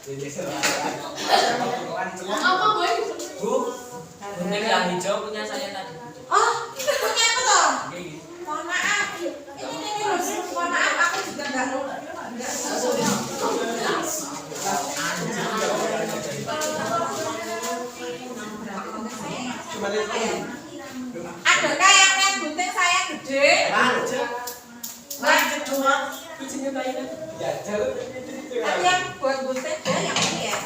Apa boy? Bu, gunting yang hijau punya saya tadi. Oh, itu punya apa toh? Ini. Mohon maaf. Ini loh, mohon maaf aku juga enggak Adakah yang gunting saya gede? Lanjut cuma kucingnya bayi kan? Ya, jauh. Tapi yang buat gunting dia yang ini ya.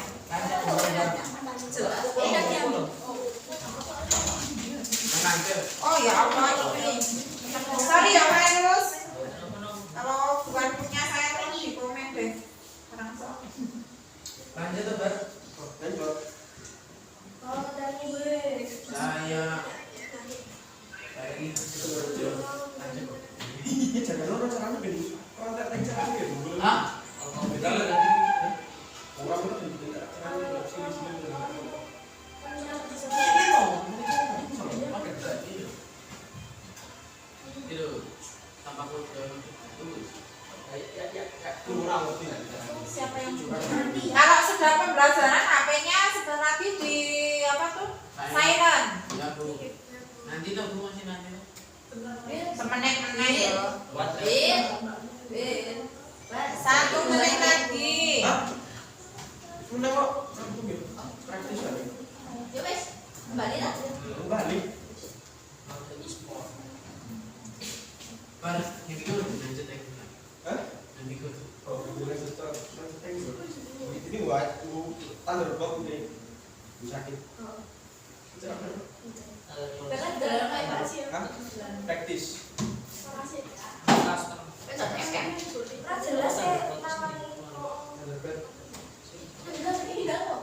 Oh ya Allah ini. Sorry ya Pak Erus. Kalau bukan punya saya tolong di komen deh. Sekarang so. Lanjut tuh, Bar. Lanjut. Oh, dari gue. Saya ini lanjut. Jangan lupa caranya gini. Kontak caranya gini. Hah? Kalau beda nanti. Orang itu tidak caranya sini-sini. Itu tampak kurang lebih. Siapa yang juga? Kalau sudah pembelajaran HP-nya sebentar lagi di apa tuh? Silent. Ya, Bu. Nanti tuh Bu masih nanti. Semenit-menit ya. Bin. 1 menit lagi. Sudah kok. Praktis lagi. Ya wes, kembali lah. Kembali. Bar, yang itu lanjut lagi. Hah? Nanti gue. Oh, boleh setor. Ini waktu Thunderbolt ini sakit. Karena dalam kayak pasti. Hah? Praktis. Jelas ya namanya ini enggak kok.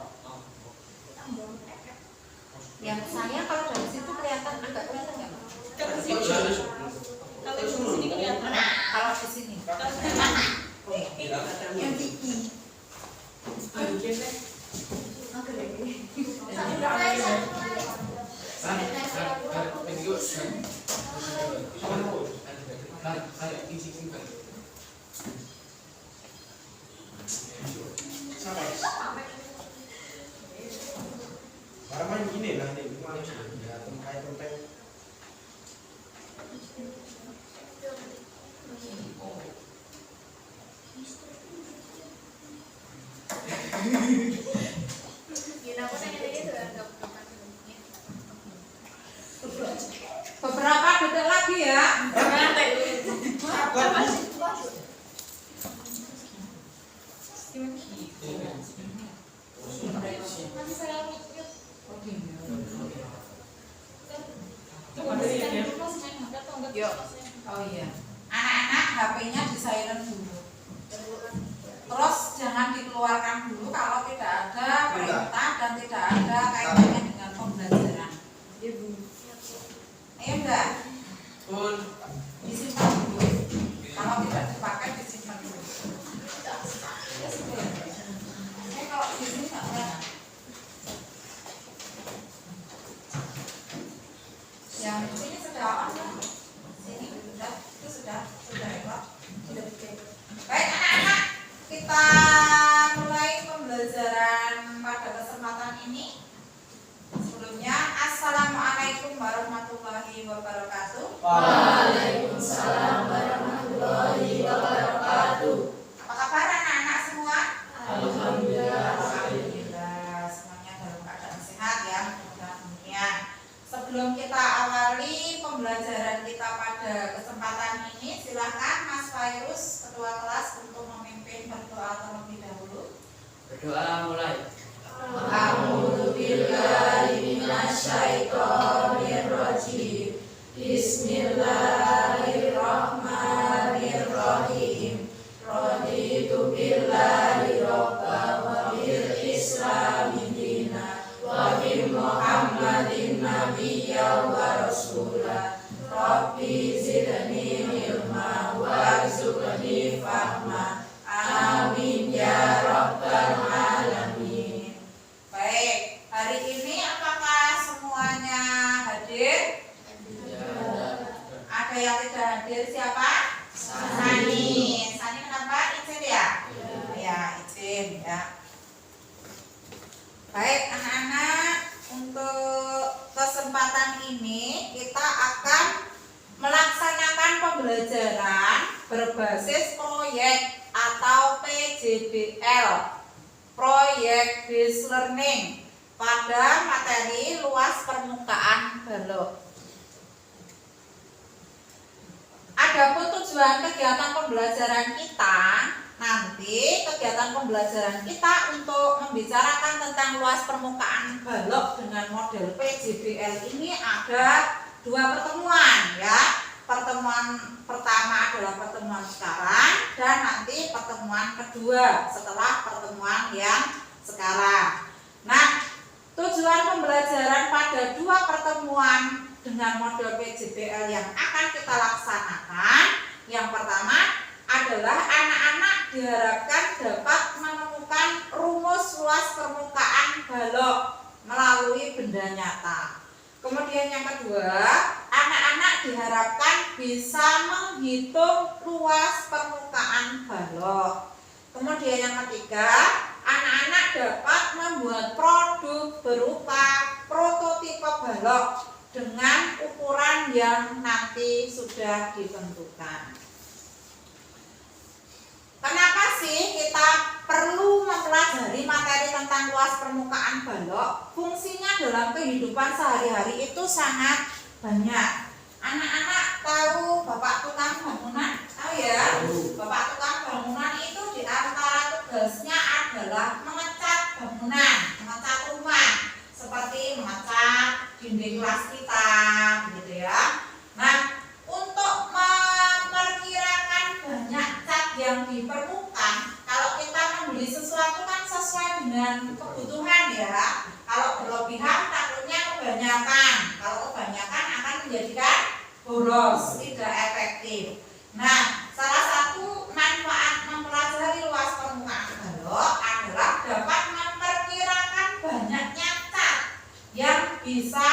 Yang saya kalau dari situ kelihatan agak kelihatan nggak? Kalau di sini kelihatan. Kalau di sini. Yang tinggi. Barang gini lah nih, ya tempat-tempat. Beberapa detik lagi ya. Yuk. Oh iya. Anak-anak HP-nya di silent dulu. Terus jangan dikeluarkan dulu kalau tidak ada perintah dan tidak ada kaitannya dengan pembelajaran. Ibu. Ayo enggak? Pun Disimpan dulu. Kalau tidak dipakai disimpan dulu. Ya sudah. Saya kalau di sini nggak enak. Yang sini sudah on kan? Sini sudah, itu sudah rekod. Baik anak-anak, kita mulai pembelajaran pada kesempatan ini. Sebelumnya, Assalamualaikum warahmatullahi wabarakatuh. Waalaikumsalam warahmatullahi wabarakatuh. Apa kabar anak-anak semua? Alhamdulillah. Alhamdulillah, semuanya dalam keadaan sehat ya, mudah-mudahan dunia. Sebelum kita awali pembelajaran kita pada kesempatan ini, silakan Mas Fairuz, ketua kelas, untuk memimpin berdoa terlebih dahulu. berdoa mulai. A'udzu billahi minasyaitonir rajim. Bismillahirrahmanirrahim. Raditu billahi robban wa bil islami dinan wa bi Muhammadin nabiyyan wa rasulan. Rabbi zidni ilma warzuqni fahma. Amin ya rabbal alamin. Baik, hari ini apakah semuanya hadir? Ada yang tidak hadir siapa? Sani. Sani kenapa? Izin ya? Ya, izin ya. Baik anak-anak, untuk kesempatan ini kita akan melaksanakan pembelajaran berbasis proyek atau PJBL, Project Based Learning, pada materi luas permukaan balok. Adapun tujuan kegiatan pembelajaran kita, nanti kegiatan pembelajaran kita untuk membicarakan tentang luas permukaan balok dengan model PJBL ini ada 2 pertemuan ya. Pertemuan pertama adalah pertemuan sekarang dan nanti pertemuan kedua setelah pertemuan yang sekarang. Nah, tujuan pembelajaran pada 2 pertemuan dengan model PJBL yang akan kita laksanakan, yang pertama adalah anak-anak diharapkan dapat menemukan rumus luas permukaan balok melalui benda nyata. Kemudian yang kedua, anak-anak diharapkan bisa menghitung luas permukaan balok. Kemudian yang ketiga, anak-anak dapat membuat produk berupa prototipe balok dengan ukuran yang nanti sudah ditentukan. Kenapa sih kita perlu mempelajari materi tentang luas permukaan balok? Fungsinya dalam kehidupan sehari-hari itu sangat banyak. Anak-anak tahu Bapak tukang bangunan? Tahu ya? Bapak tukang bangunan itu di antara tugasnya adalah mengecat bangunan, mengecat rumah, seperti mengecat dinding kelas kita, gitu ya. Nah, untuk memperkirakan banyak cat yang diperlukan, kalau kita membeli sesuatu kan sesuai dengan kebutuhan ya. Kalau berlebihan takutnya kebanyakan, kalau kebanyakan akan menjadikan boros, tidak efektif. Nah, salah satu manfaat mempelajari luas permukaan balok adalah dapat memperkirakan banyaknya cat yang bisa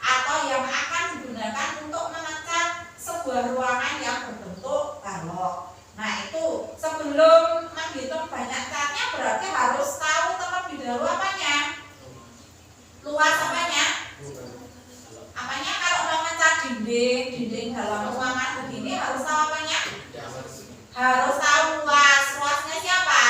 atau yang akan digunakan untuk mengecat sebuah ruangan yang berbentuk balok. Nah, itu sebelum menghitung banyak catnya berarti harus tahu terlebih dahulu apanya? Luas apanya? Apanya? Kalau mau ngecat dinding dalam ruangan begini harus tahu apanya? Harus tahu luasnya siapa?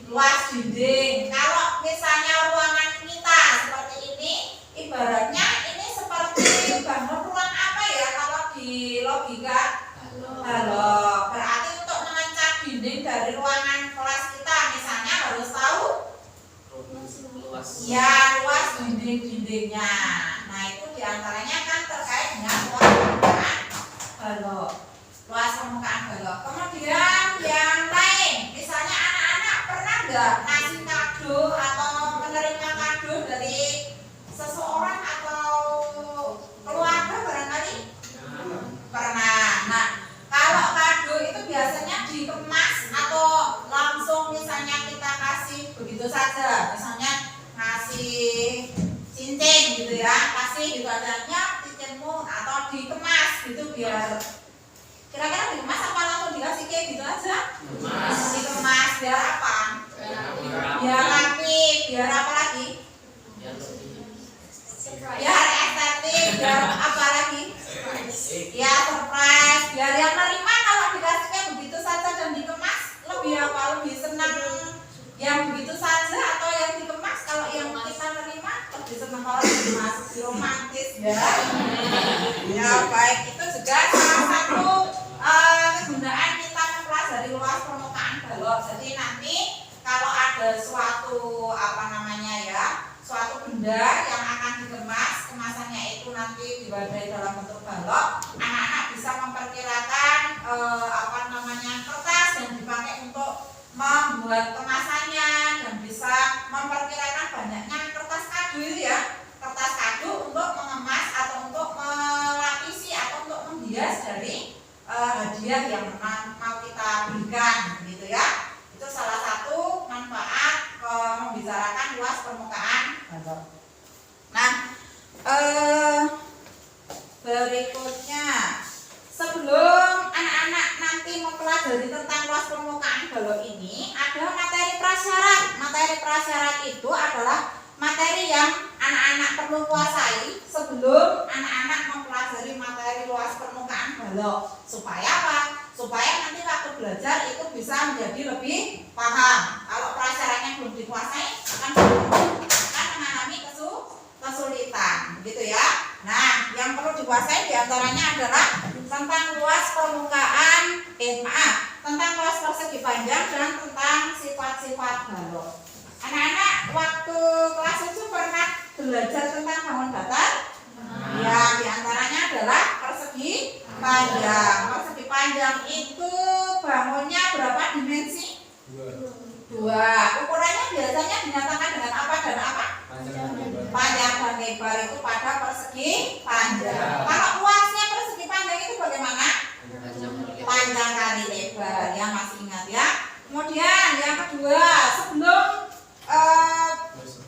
Luas dinding. Kalau misalnya ruangan kita seperti ini, ibaratnya ini seperti bangun ruang apa ya kalau di logika? Balok. Berarti untuk mengecat dinding dari ruangan kelas kita misalnya harus tahu ya luas dinding-dindingnya. Nah, itu diantaranya kan terkait dengan luas permukaan balok. Luas permukaan balok. Kemudian yang lain, misalnya anak-anak pernah nggak ngasih kado atau menerima kado dari seseorang atau keluarga barangkali? Pernah. Nah, kalau kado itu biasanya dikemas atau langsung misalnya kita kasih begitu saja, misalnya ngasih cincin gitu ya, kasih gitu adanya cincinmu atau dikemas gitu biar kira-kira dikemas apa langsung dikasih kayak gitu aja? Dikemas biar apa? Biar rapi, biar apa lagi? Biar estetik, biar apa lagi? Ya surprise, biar yang menerima kalau dikasihnya begitu saja dan dikemas lebih apa? Lebih senang yang begitu saja atau yang dikemas? Kalau yang kita terima lebih senang kalau dikemas, romantis ya. Ya baik, itu juga salah satu kegunaan kita mempelajari luas permukaan balok. Jadi nanti kalau ada suatu suatu benda yang akan dikemas, kemasannya itu nanti diwadai dalam bentuk balok, anak-anak bisa memperkirakan kertas yang dipakai untuk membuat kemasannya dan bisa memperkirakan banyaknya kertas kado ya, kertas kado untuk mengemas atau untuk melapisi atau untuk menghias dari hadiah yang mau kita berikan gitu ya. Itu salah satu manfaat membicarakan luas permukaan balok. Nah, berikutnya sebelum anak-anak nanti mempelajari tentang luas permukaan balok ini ada materi prasyarat. Materi prasyarat itu adalah materi yang anak-anak perlu kuasai sebelum anak-anak mempelajari materi luas permukaan balok. Supaya apa? Supaya nanti waktu belajar itu bisa menjadi lebih paham. Kalau pelajarannya belum dikuasai akan mengalami kesulitan, gitu ya. Nah, yang perlu dikuasai diantaranya adalah tentang luas permukaan, tentang luas persegi panjang dan tentang sifat-sifat balok. Anak-anak waktu kelas 7 pernah belajar tentang bangun datar? Ya, diantaranya adalah persegi panjang. Persegi panjang itu bangunnya berapa dimensi? 2. Ukurannya biasanya dinyatakan dengan apa dan apa? Panjang dan lebar itu pada persegi panjang. Kalau luasnya persegi panjang itu bagaimana? Panjang kali lebar. Ya, masih ingat ya. Kemudian yang kedua, sebelum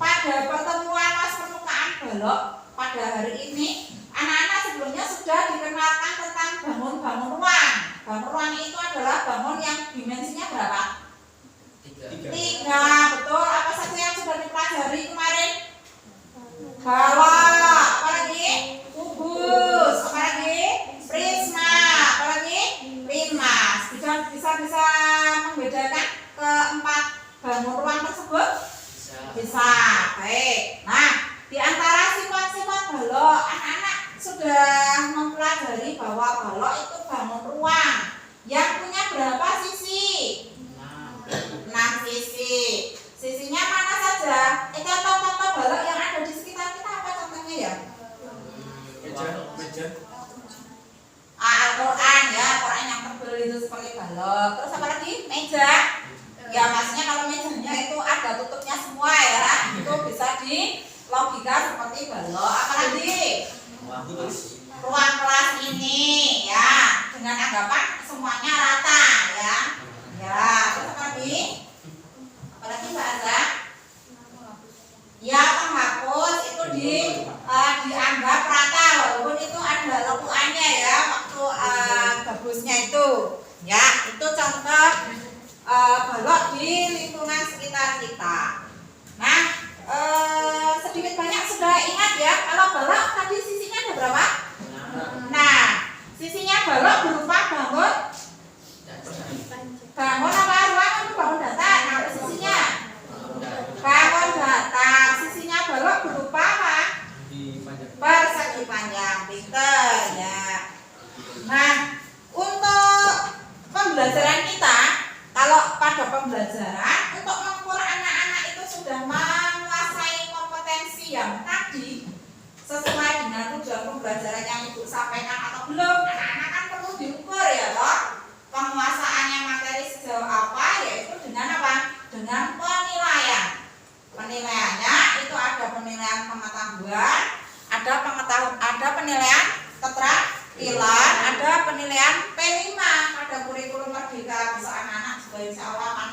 pada pertemuan luas permukaan balok pada hari ini, anak-anak sebelumnya sudah dikenalkan tentang bangun ruang. Bangun ruang itu adalah bangun yang dimensinya berapa? 3. Betul. Apa saja yang sudah dipelajari kemarin? Balok, apalagi? Kubus, apalagi? Prisma, apalagi? Limas. Bisa membedakan keempat bangun ruang tersebut? Bisa. Baik. Nah, di antara sifat-sifat balok, anak-anak sudah mempelajari bahwa balok itu bangun ruang yang punya berapa sisi? 6 sisi. Sisinya mana saja? Contoh-contoh balok yang ada di sekitar kita apa contohnya ya? Meja. Al-Quran ya, Quran yang tebal itu seperti balok. Terus apa lagi? Meja. Ya, maksudnya kalau mejanya itu ada tutupnya semua ya, itu bisa di logika seperti balok. Apalagi ruang kelas ini ya, dengan anggapan semuanya rata ya. Ya, terus apa lagi? Apalagi Mbak Azza? Ya, penghapus itu dianggap rata walaupun itu ada lekuannya ya waktu gabusnya itu. Ya, itu contoh balok di lingkungan sekitar kita. Nah, sedikit banyak sudah ingat ya kalau balok tadi sisinya ada berapa? Nah, sisinya balok berupa bangun apa ruang itu bangun datar. Nah, sisinya bangun datar. Sisinya balok berupa apa? Persegi panjang. Pinter ya. Nah, untuk pembelajaran kita, kalau pada pembelajaran untuk mengukur anak-anak itu sudah menguasai kompetensi yang tadi sesuai dengan tujuan pembelajaran yang Ibu sampaikan atau belum, anak-anak kan perlu diukur ya toh penguasaannya materi sejauh apa, yaitu dengan apa? Dengan penilaian. Penilaiannya itu ada penilaian pengetahuan, ada penilaian keterampilan, ada penilaian P5 pada kurikulum merdeka. Bisa anak-anak juga insya Allah akan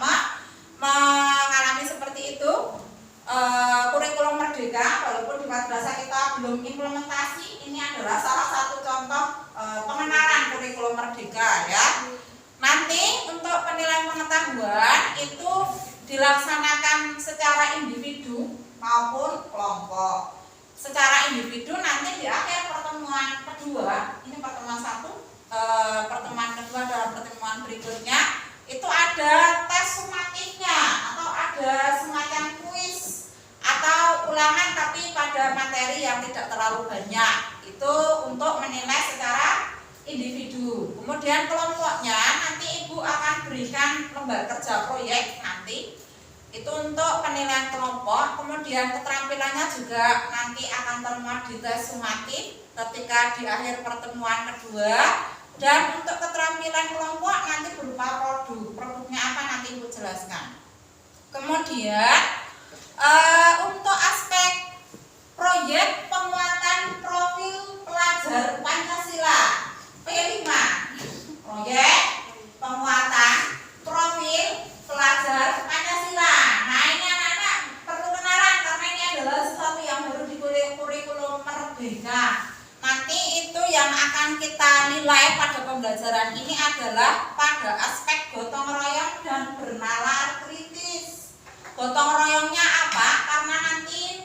mengalami seperti itu. Kurikulum merdeka walaupun di madrasah kita belum implementasi, ini adalah salah satu contoh pengenalan kurikulum merdeka ya. Nanti untuk penilaian pengetahuan itu dilaksanakan secara individu maupun kelompok. Secara individu nanti di akhir pertemuan kedua, ini pertemuan 1, pertemuan kedua dalam pertemuan berikutnya itu ada tes sumatifnya atau ada semacam kuis atau ulangan tapi pada materi yang tidak terlalu banyak. Itu untuk menilai secara individu. Kemudian kelompoknya nanti Ibu akan berikan lembar kerja proyek nanti. Itu untuk penilaian kelompok. Kemudian keterampilannya juga nanti akan termuat di tes sumatif ketika di akhir pertemuan kedua. Dan untuk keterampilan kelompok nanti berupa produknya apa nanti Ibu jelaskan. Kemudian untuk aspek proyek penguatan profil pelajar Pancasila P5, proyek penguatan profil pelajar Pancasila. Nah, ini anak-anak perlu kenalan karena ini adalah sesuatu yang baru di kurikulum merdeka. Nanti itu yang akan kita nilai pada pembelajaran ini adalah pada aspek gotong royong dan bernalar kritis. Gotong royongnya apa? Karena nanti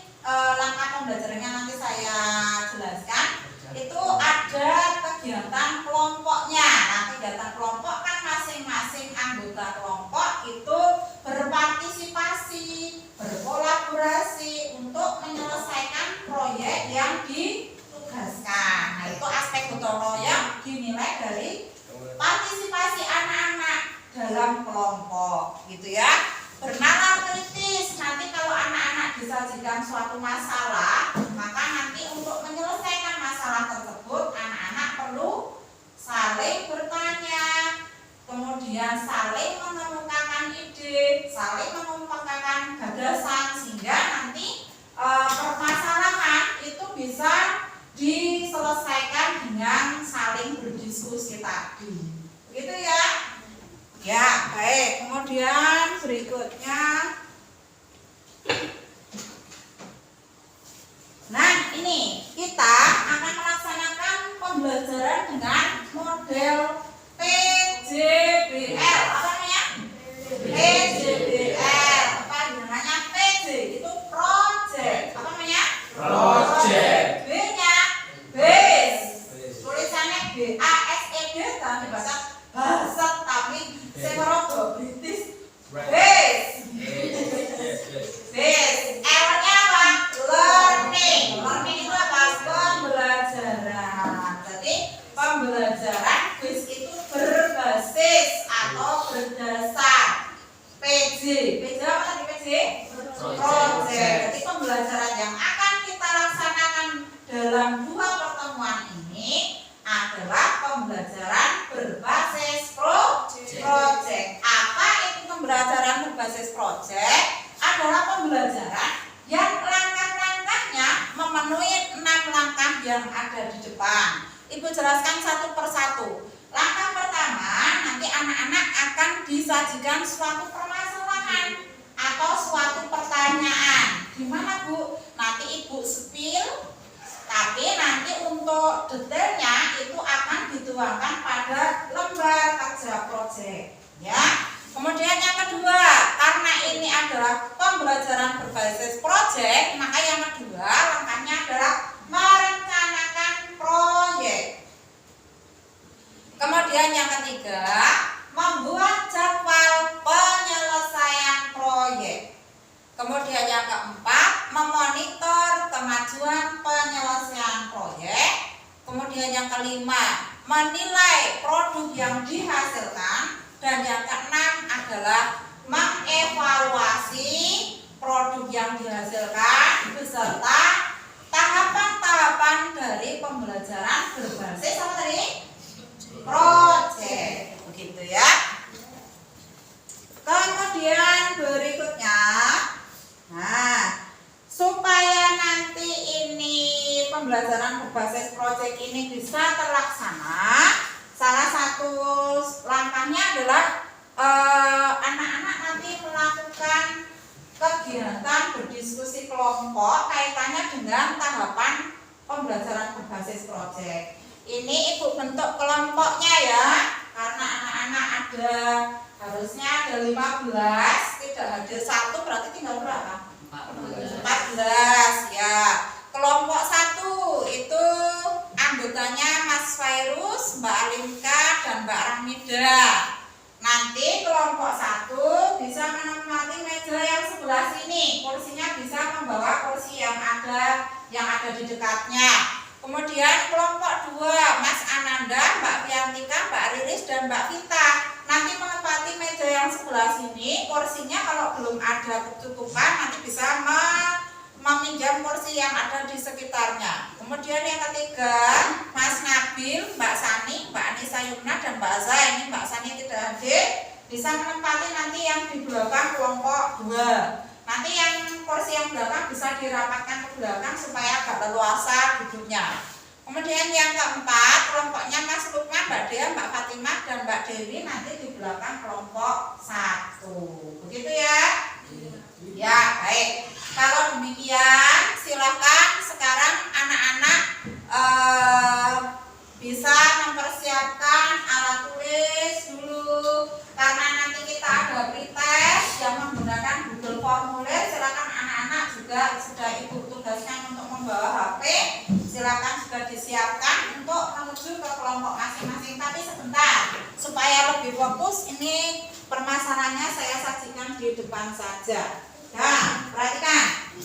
Jadi pembelajaran yang akan kita laksanakan dalam 2 pertemuan ini adalah pembelajaran berbasis project. Apa itu pembelajaran berbasis project? Adalah pembelajaran yang langkah-langkahnya memenuhi 6 langkah yang ada di depan. Ibu jelaskan satu persatu. Langkah pertama, nanti anak-anak akan disajikan suatu permasalahan atau suatu pertanyaan. Gimana Bu? Nanti Ibu spill, tapi nanti untuk detailnya itu akan dituangkan pada lembar kerja proyek, ya. Kemudian yang kedua, karena ini adalah pembelajaran berbasis proyek, maka yang kedua langkahnya adalah merencanakan proyek. Kemudian yang ketiga, membuat jadwal penyelesaian proyek. Kemudian yang keempat, memonitor kemajuan penyelesaian proyek. Kemudian yang kelima, menilai produk yang dihasilkan. Dan yang keenam adalah mengevaluasi produk yang dihasilkan beserta tahapan-tahapan dari pembelajaran berbasis apa tadi? Project. Begitu ya. Kemudian berikutnya, nah, supaya nanti ini pembelajaran berbasis project ini bisa terlaksana, salah satu langkahnya adalah anak-anak nanti melakukan kegiatan berdiskusi kelompok kaitannya dengan tahapan pembelajaran berbasis project. Ini Ibu bentuk kelompoknya ya, karena anak-anak harusnya ada 15, tidak hadir 1 berarti tinggal berapa? 14 ya. Kelompok 1 itu anggotanya Mas Fairuz, Mbak Alimka, dan Mbak Rahmida. Nanti kelompok 1 bisa menempati meja yang sebelah sini. Kursinya bisa membawa kursi yang ada di dekatnya. Kemudian kelompok 2, Mas Ananda, Mbak Fiantika, Mbak Riris, dan Mbak Vita. Nanti menempati meja yang sebelah sini. Kursinya kalau belum ada kecukupan nanti bisa meminjam kursi yang ada di sekitarnya. Kemudian yang ketiga, Mas Nabil, Mbak Sani, Mbak Anissa Yumna, dan Mbak Zah. Ini Mbak Sani tidak hadir, bisa menempati nanti yang di belakang kelompok 2. Nanti yang kursi yang belakang bisa dirapatkan ke belakang supaya agak leluasa duduknya. Kemudian yang keempat, kelompoknya Mas Lukman, Mbak Dea, Mbak Fatimah, dan Mbak Dewi nanti di belakang kelompok 1. Begitu ya? Ya, baik. Kalau demikian, silakan sekarang anak-anak bisa mempersiapkan alat tulis dulu, karena nanti kita ada pretest yang menggunakan Google Formulir. Silakan anak-anak juga sudah Ibu tugasnya untuk membawa HP, silakan juga disiapkan untuk menuju ke kelompok masing-masing. Tapi sebentar, supaya lebih fokus, ini permasalahannya saya sajikan di depan saja. Nah, perhatikan,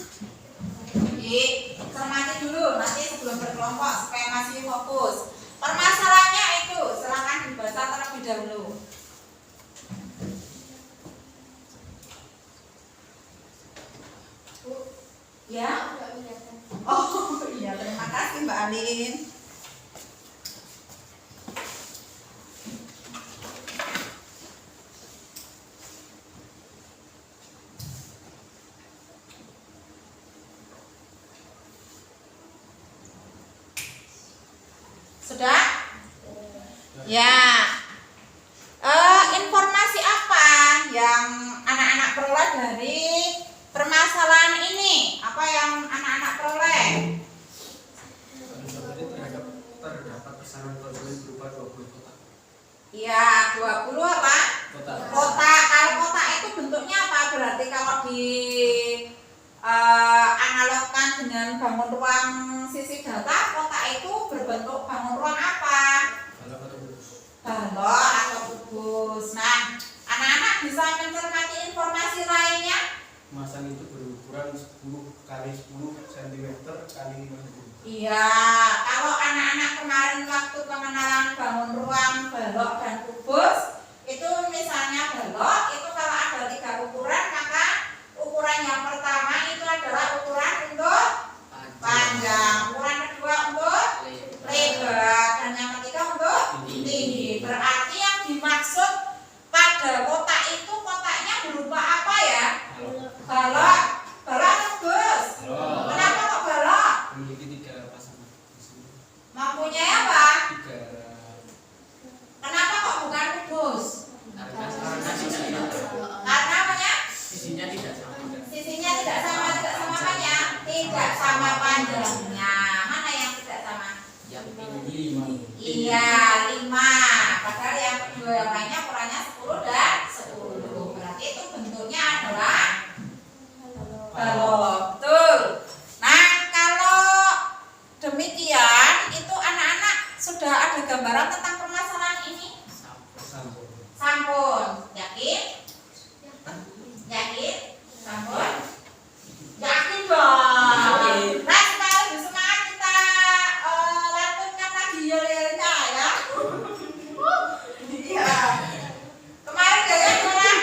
cermati dulu nanti sebelum berkelompok supaya masih fokus. Permasalahannya itu silakan dibaca terlebih dahulu. Ya? Oh iya, terima kasih Mbak Alin. Sudah? Ya. Informasi apa yang anak-anak peroleh dari permasalahan ini? Apa yang anak-anak peroleh? Terdapat pesanan konsumen berupa 20 kotak. Iya, 20 apa? Kota. Kalau kota itu bentuknya apa? Berarti kalau di analogkan dengan bangun ruang sisi data, kota itu berbentuk bangun ruang apa? Balok atau kubus. Nah, anak-anak bisa mencermati informasi lainnya. Kemasan itu berukuran 10 kali 10 cm kali 50. Iya, kalau anak-anak kemarin waktu pengenalan bangun ruang, balok, dan kubus, itu misalnya balok itu kalau ada 3 ukuran, maka tidak sama panjangnya. Mana yang tidak sama? Yang ini 5. Iya, 5. Padahal yang kedua yang lainnya ukurannya 10 dan 10. Berarti itu bentuknya adalah balok. Betul. Nah, kalau demikian itu anak-anak sudah ada gambaran tentang permasalahan ini? Sampun. Yakin? Yakin? Sampun? Yakin dong. Nah, supaya lebih semangat kita lantunkan lagi yel-yelnya ya. Iya. Kemarin gaya gimana?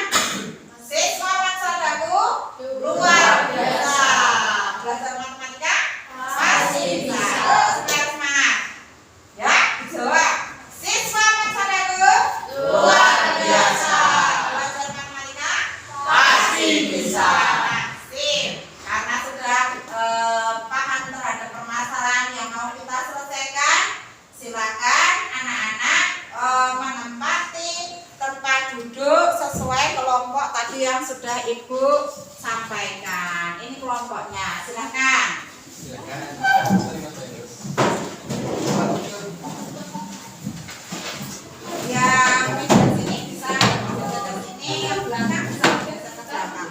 Siswa Mansadaku luar biasa. Belajar matematika masih bisa. Semangat semangat. Ya, dijawab. Siswa Mansadaku luar biasa. Belajar matematika pasti bisa. Karena sudah paham terhadap permasalahan yang mau kita selesaikan, silakan anak-anak menempati tempat duduk sesuai kelompok tadi yang sudah Ibu sampaikan. Ini kelompoknya, silakan. Yang meja sini bisa ke sini, yang belakang bisa ke belakang.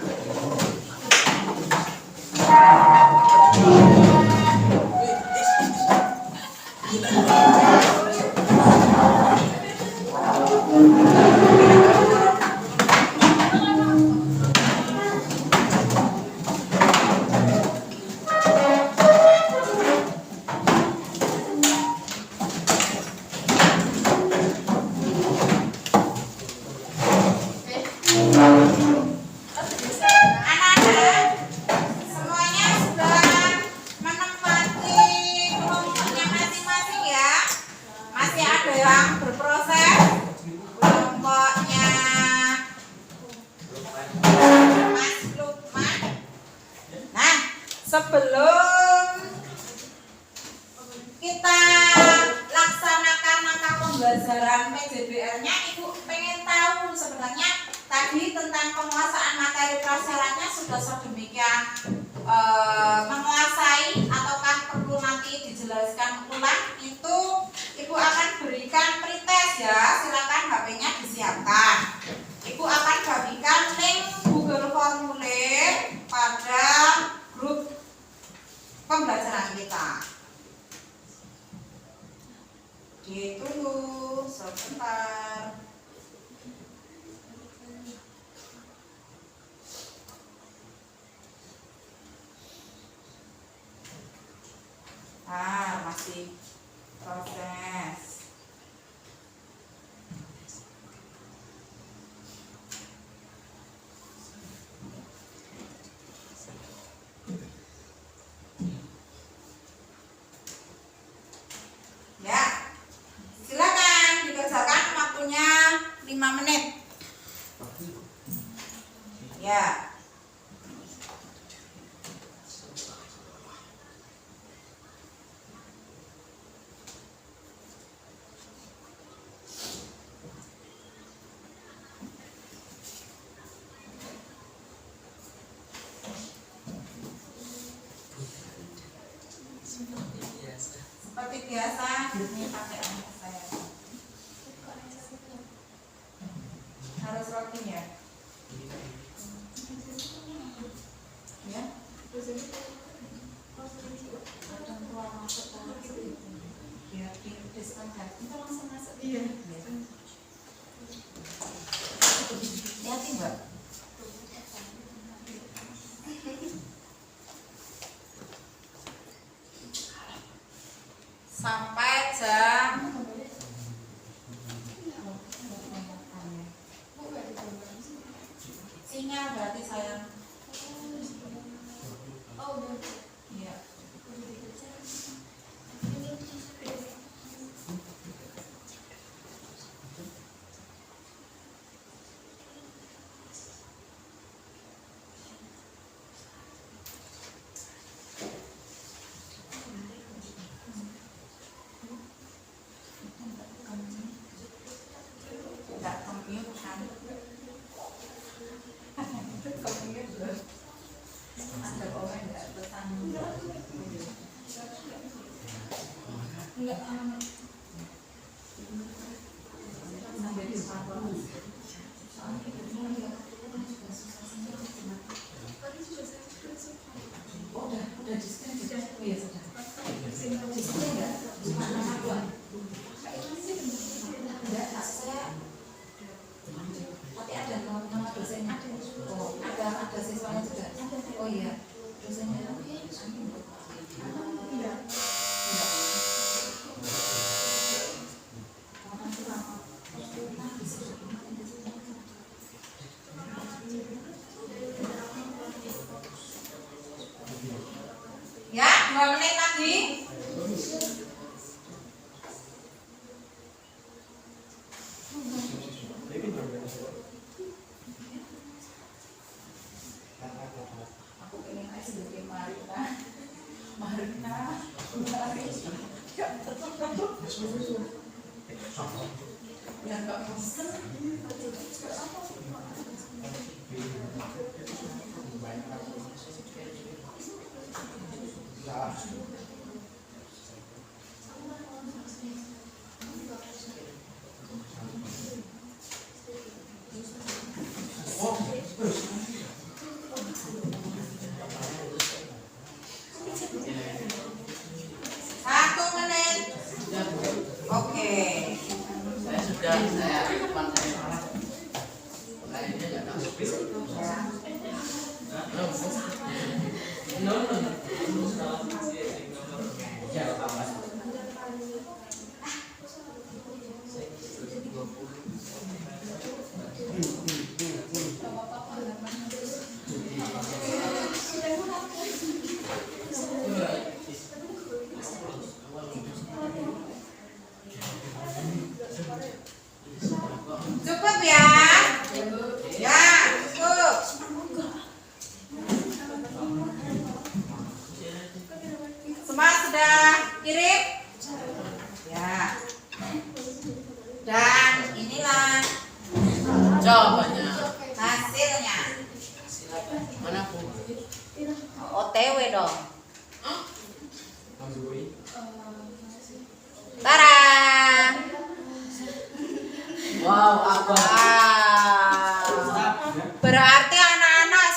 Anak-anak semuanya sudah menempati kelompoknya masing-masing ya. Masih ada yang berproses kelompoknya Mas Lukman. Nah, sebelum kita laksanakan langkah pembelajaran PJBL-nya, Ibu pengen tahu sebenarnya tadi tentang penguasaan materi prasyaratnya sudah sedemikian menguasai ataukah perlu nanti dijelaskan ulang. Itu Ibu akan berikan pretest ya, silakan HP-nya disiapkan. Ibu akan bagikan link Google Formulir pada grup pembelajaran kita. Ditunggu sebentar. Masih proses. Ya, silakan dikerjakan, waktunya 5 menit. Ya. Seperti biasa, ini pakai anak saya. Harus login ya. Ya. Kadang keluar masuk biar di diskon kita langsung masuk. Iya. Lihat Mbak. Sampai jam sinyal berarti sayang. Iya. Enggak komputer kan. Komputer. Ada komen nggak pesan? Enggak. Sampai di kantor. Oh, udah di sini. Oh iya sudah. Di sini enggak? Cuma nama doang. Enggak, saya. Tapi ada nama dosennya. Oh, ada siswanya juga. Oh iya, dosennya. Ya, 2 menit lagi. Aku pengen kasih lebih Marina. Ya nggak bosan. Satu menit. Oke. Saya sudah, saya depan saya. Kayaknya nggak tahu. No. Ya, apa? Cukup ya? Ya, cukup. Semua sudah kirim? Ya. Dan inilah Jawabannya. hasilnya. Mana Bu? OTW dong. Ambil. Tara. Wow, apa? Berarti anak-anak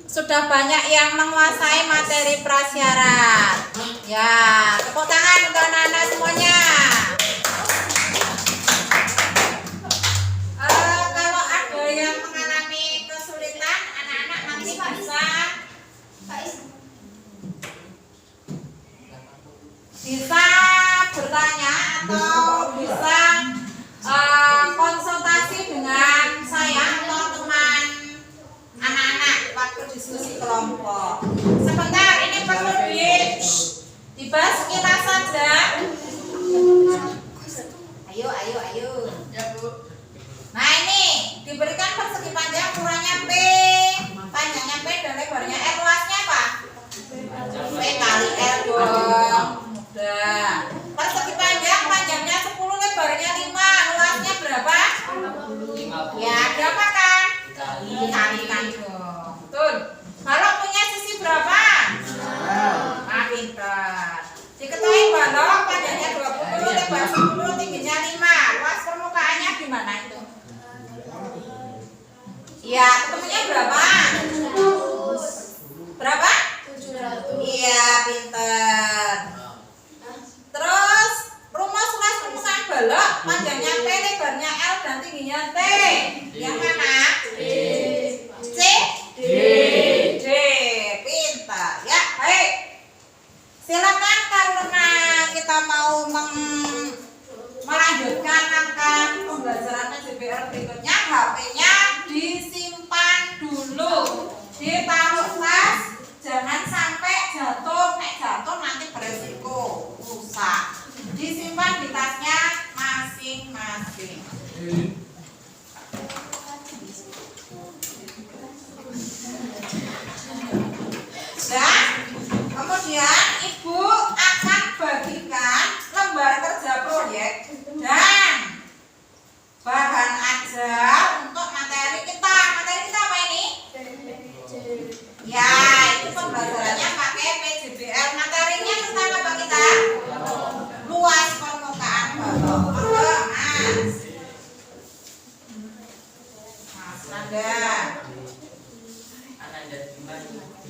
sudah banyak yang menguasai materi prasyarat. Ya, tepuk tangan untuk anak-anak semuanya. Kalau ada yang mengalami kesulitan, anak-anak nanti bisa bertanya atau bisa konsultasi dengan saya atau teman anak-anak waktu diskusi kelompok. Sebentar, ini perlu dibahas sekilas saja. Ayo. Ya Bu. Nah ini diberikan persegi panjang ukurannya P, panjangnya P dan lebarnya R, luasnya apa? P kali L dong. Udah. Persegi panjangnya 10, lebarnya 5, luasnya berapa? 50. Ya berapa kan? Dikalikan dong. Betul. Kalau punya sisi berapa? Ah, pintar. Diketahui balok panjangnya 20, lebar 10, tingginya 5. Luas permukaannya gimana itu? Iya, ketemunya berapa? Berapa? 700. Iya, pintar. Terus rumus luas permukaan balok panjangnya P, lebarnya L dan tingginya T. Yang mana? C.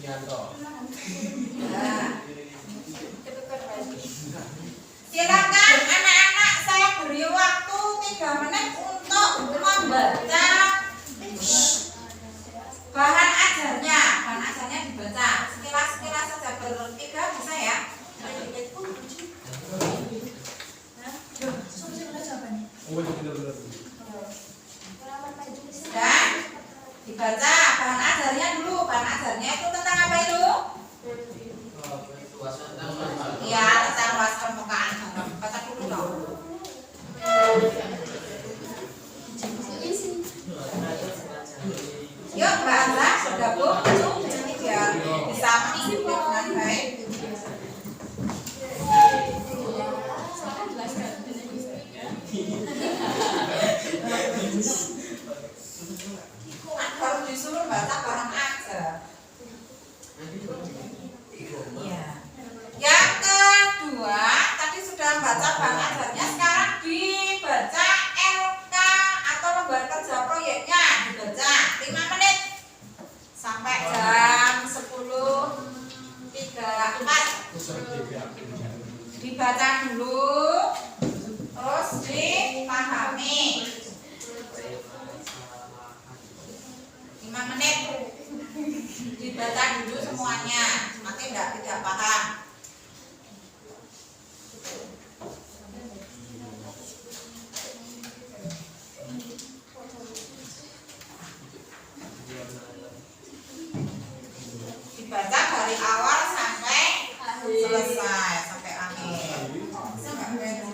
Silakan anak-anak, saya beri waktu 3 menit untuk membaca bahan ajarnya. Bahan ajarnya dibaca sekilas saja, bertiga bisa ya. Dan dibaca bahan ajarnya dulu. Bahan ajarnya itu tentang apa itu? Ya, tentang luas permukaan. Baca dulu dong. Yuk baca, bergabung biar bisa mengikuti dengan baik. Baru disuruh baca bahan ajar. Ya. Yang kedua, tadi sudah baca bahan ajarnya, sekarang dibaca LK atau lembar kerja proyeknya, dibaca 5 menit sampai jam 10.34. Dibaca dulu, terus dipahami. 5 menit dibaca dulu semuanya, nanti tidak paham. Dibaca dari awal sampai selesai, sampai akhir. Bisa nggak Ben?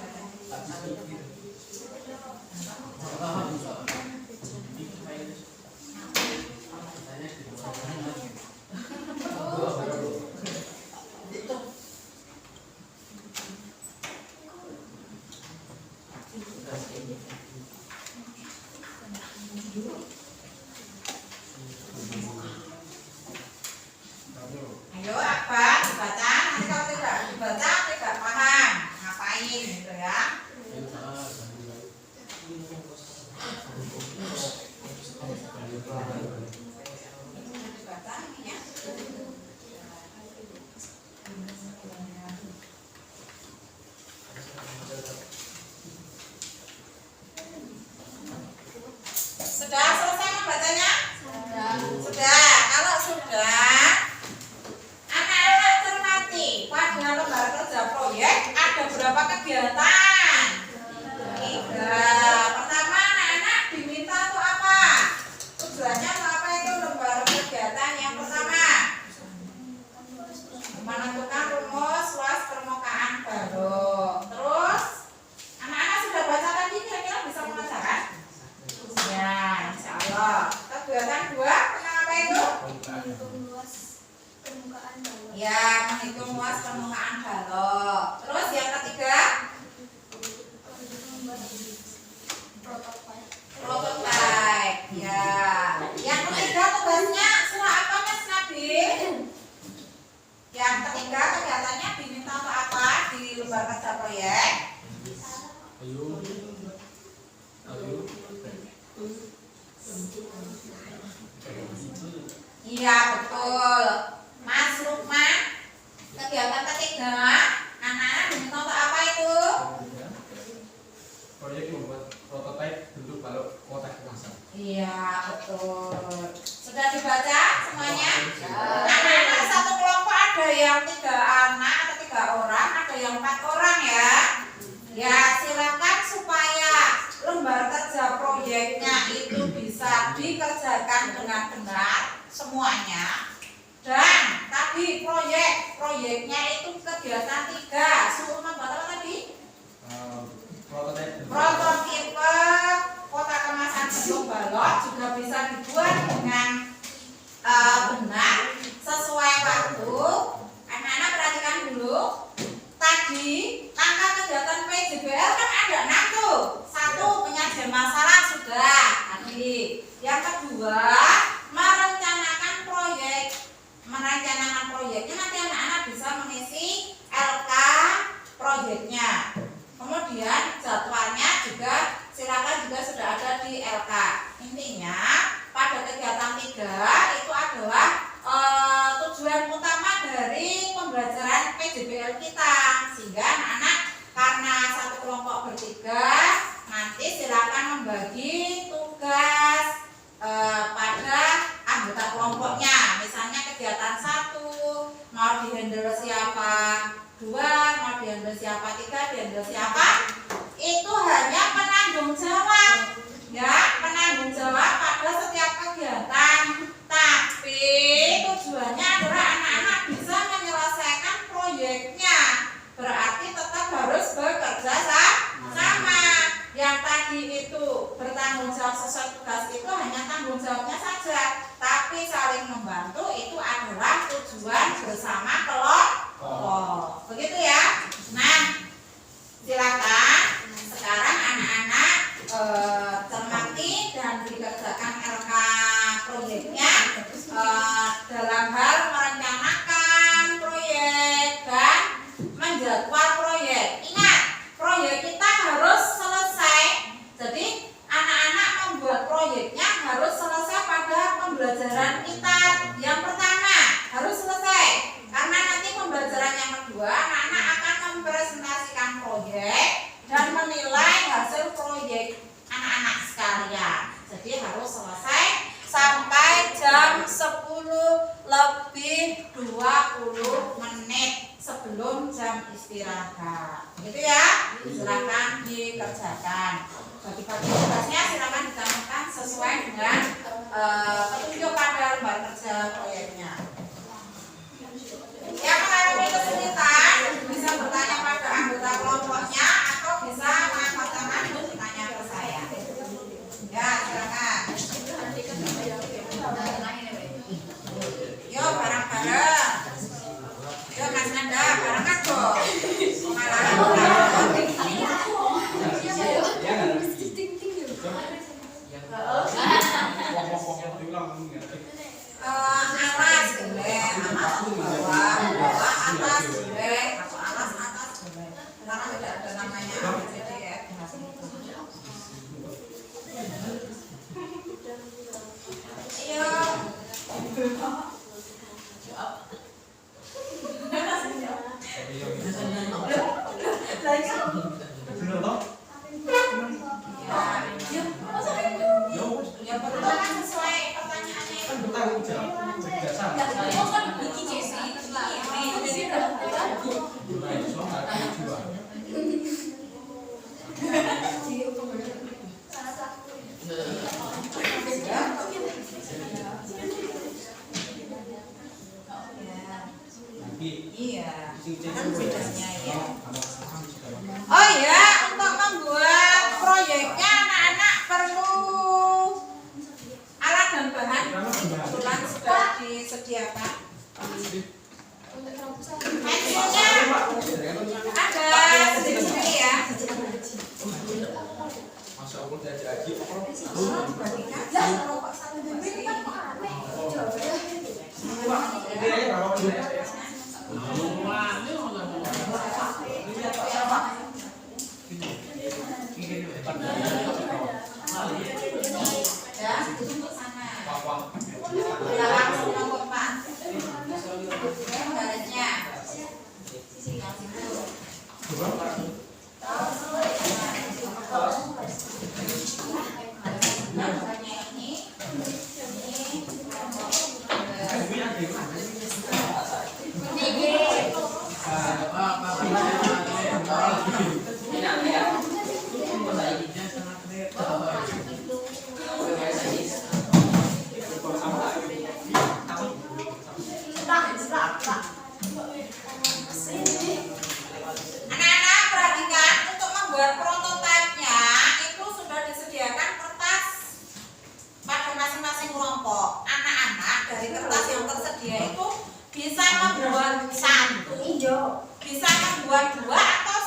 Ayo apa? Dibaca, nanti kalau tidak dibaca tidak paham ngapain gitu ya. Dibaca ini ya. Sudah selesai membacanya? Sudah. Kalau sudah, anak-anak cermati, pada lembar kerja proyek ada berapa kegiatan? 3. Pertama, anak-anak diminta untuk apa? Tujuannya untuk apa itu lembar kegiatan yang pertama? Menentukan rumus luas permukaan balok. Terus, anak-anak sudah baca tadi, kira-kira bisa mengerjakan? Ya, insya Allah. Kegiatan 2 tentang apa itu? Ya, menghitung luas permukaan balok. Terus yang ketiga? Prototype. Ya. Yang ketiga tugasnya surah apa Mas Nabil? Yang ketiga kegiatannya diminta untuk apa di lembar kerja proyek? Iya betul. Mas Lukman, kegiatan ketiga anak-anak diminta untuk apa itu? Proyek membuat prototipe bentuk balok kotak kemasan. Iya betul. Sudah dibaca semuanya? Anak-anak satu kelompok ada yang 3 anak atau 3 orang, ada yang 4 orang ya. Ya silakan supaya lembar kerja proyeknya itu bisa dikerjakan dengan benar semuanya. Dan tadi proyeknya itu kegiatan 3. Suruh membuat apa tadi? Prototipe kotak kemasan bentuk balok juga bisa dibuat dengan benar sesuai waktu. Anak-anak perhatikan dulu. Tadi angka kegiatan PJBL kan ada 6 tuh. 1 penyajian masalah sudah tadi. Yang kedua merencanakan proyeknya nanti anak-anak bisa mengisi LK proyeknya. Kemudian jadwalnya juga silakan juga sudah ada di LK. Intinya pada kegiatan 3 itu adalah tujuan PJBL kita, sehingga anak-anak karena satu kelompok bertiga nanti silakan membagi tugas pada anggota kelompoknya. Misalnya kegiatan 1 mau dihandle siapa, 2 mau dihandle siapa, 3 dihandle siapa, itu hanya penanggung jawab, ya, penanggung jawab pada setiap kegiatan. Tapi tujuannya adalah anak-anak bisa menyelesaikan proyeknya, berarti tetap harus bekerja sama. Yang tadi itu bertanggung jawab sesuai tugas itu hanya tanggung jawabnya saja, tapi saling membantu itu adalah tujuan bersama kelompok. Begitu ya. Nah, silakan sekarang anak-anak cermati dan dikerjakan RK proyeknya dalam hal merencanakan proyek dan menjadwal proyek. Ingat, proyek kita harus selesai. Jadi anak-anak membuat proyeknya harus selesai pada pembelajaran kita yang pertama, harus selesai. Karena nanti pembelajaran yang kedua anak-anak akan mempresentasikan proyek dan menilai hasil proyek anak-anak sekalian. Jadi harus selesai sampai jam 10:20 sebelum jam istirahat. Gitu ya. Silakan dikerjakan. Bagi-bagi tugasnya silakan ditanyakan sesuai dengan petunjuk pada lembar kerja proyeknya. Yang mengalami kesulitan bisa bertanya pada anggota kelompoknya atau bisa mengangkat tangan untuk bertanya ke saya. Ya, silakan. Yo, bareng-bareng. Yo, Mas Nanda, barengan dong. Alas boleh, alas bawah, bawah atas boleh, atau alas atas boleh. Karena tidak ada namanya PDF. Ya betul kan sesuai pertanyaannya. Kan bertanggung jawab kerjasama. Iya, kan bedanya ya. Oh ya, untuk membuat proyeknya anak-anak perlu alat dan bahan. Kebetulan sudah disediakan. Pensilnya ada sendiri-sendiri ya. Masya Allah dari Aji. Ya, untuk sana. Kita langsung nomor 4. Garisnya. Yang situ. Misalnya ini. Anak-anak perhatikan, untuk membuat prototipenya itu sudah disediakan kertas pada masing-masing kelompok. Anak-anak dari kertas yang tersedia itu bisa membuat 1, bisa membuat 2 atau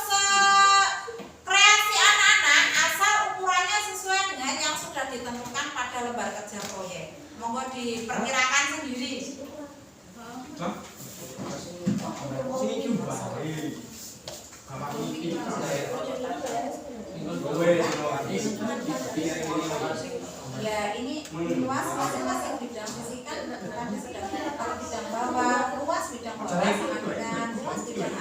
kreasi anak-anak asal ukurannya sesuai dengan yang sudah ditentukan pada lembar kerja proyek. Monggo diperkirakan sendiri. Sini juga. Bapak ini Ya, ini luas masing-masing bidang fisika tadi sudah, kalau bidang bawah luas, bidang bawah sama dengan luas bidang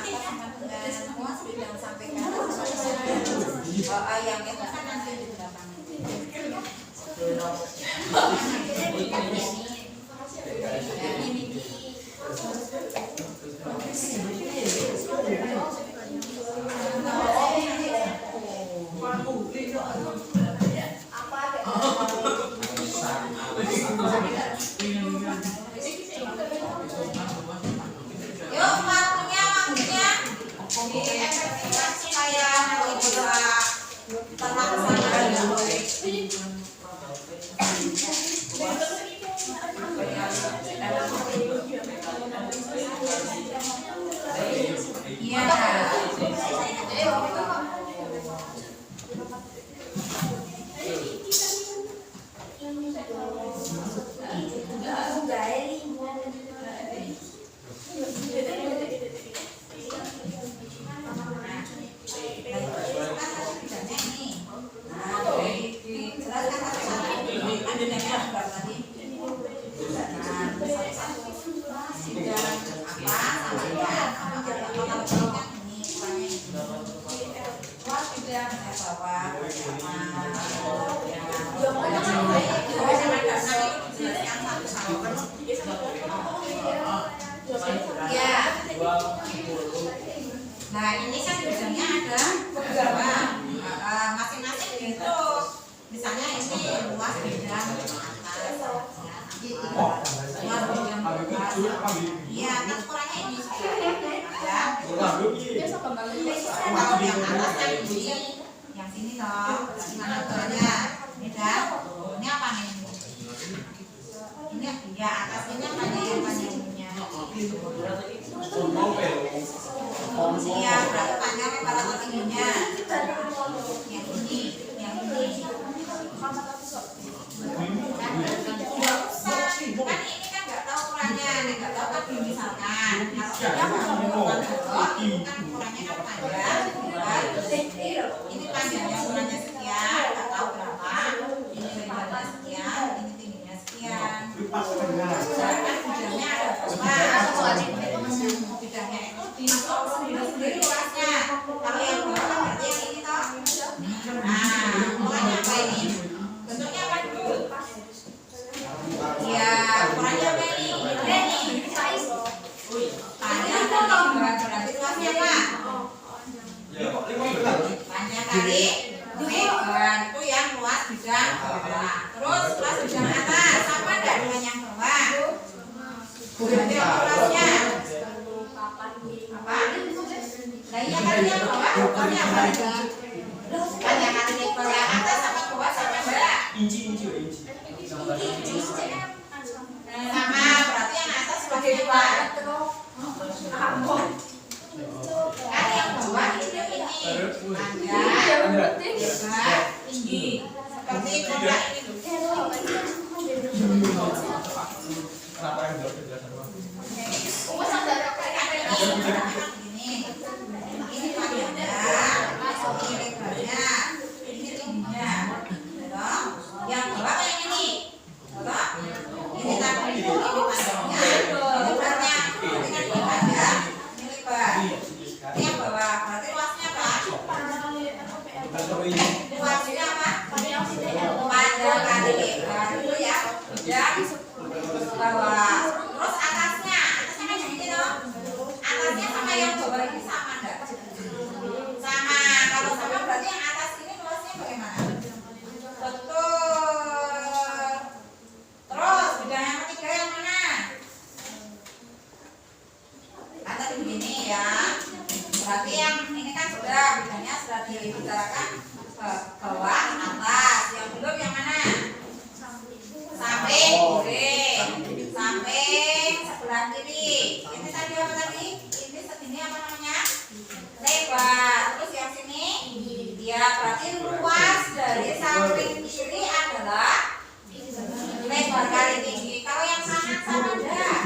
diefektifkan supaya nanti bisa terlaksana dengan baik. Iya. Nah ini kan bidangnya ada beberapa, masing-masing itu misalnya ini luas bidang atas, luas bidang bawah, iya kan ukurannya ini ya. Kalau yang atas kan ini, yang sini toh, gimana ukurannya? Beda. Ini apa nih? Ini ya atas ini apa nih yang panjangnya? Iya, berarti panjang lebar atau tingginya? Yang ini. Kan ini kan nggak tahu ukurannya, nggak tahu kan misalkan kan ukurannya kan panjang, ini panjangnya ukurannya sekian, nggak tahu berapa, ini lebarnya sekian, ini tingginya sekian. Sedangkan bidangnya ada berapa? Bidangnya itu dihitung sendiri luasnya. Kalau yang bawah kan berarti yang ini toh. Nah, ukurannya apa ini? Bentuknya apa dulu? Ya, ukurannya apa ini? Ini nih. Panjang berarti luasnya apa? Panjang kali lebar itu yang luas bidang bawah. Terus luas bidang atas sama enggak dengan yang bawah? Berarti luasnya apa? Nah iya kan yang bawah ukurnya apa? Panjang kali lebar yang atas sama bawah sama enggak? Inci. Sama, berarti yang atas sebagai dua. Kan yang bawah itu ini panjang, lebar, tinggi. Seperti itu enggak ini loh. Kenapa yang jauh penjelasan Bang? Ini panjangnya, ini lebarnya, ini tingginya. Yang bawah yang ini. Ini tadi ini panjangnya, ini lebarnya. Ini kan ini panjang, ini lebar. Ini yang bawah, berarti luasnya apa? Luasnya apa? Panjang kali lebar itu ya. Bawah. Terus atasnya kan yang ini loh. Atasnya sama yang bawah ini sama enggak? Sama. Kalau sama berarti yang atas ini luasnya bagaimana? Betul. Terus bidang yang ketiga yang mana? Kan tadi begini ya. Berarti yang ini kan sudah bidangnya sudah dibicarakan bawah atas. Yang belum yang mana? Samping kiri, samping sebelah kiri. Ini tadi apa tadi? Ini segini apa namanya? Lebar. Terus yang sini? Ya berarti luas dari samping kiri adalah lebar kali tinggi. Kalau yang kanan sama enggak?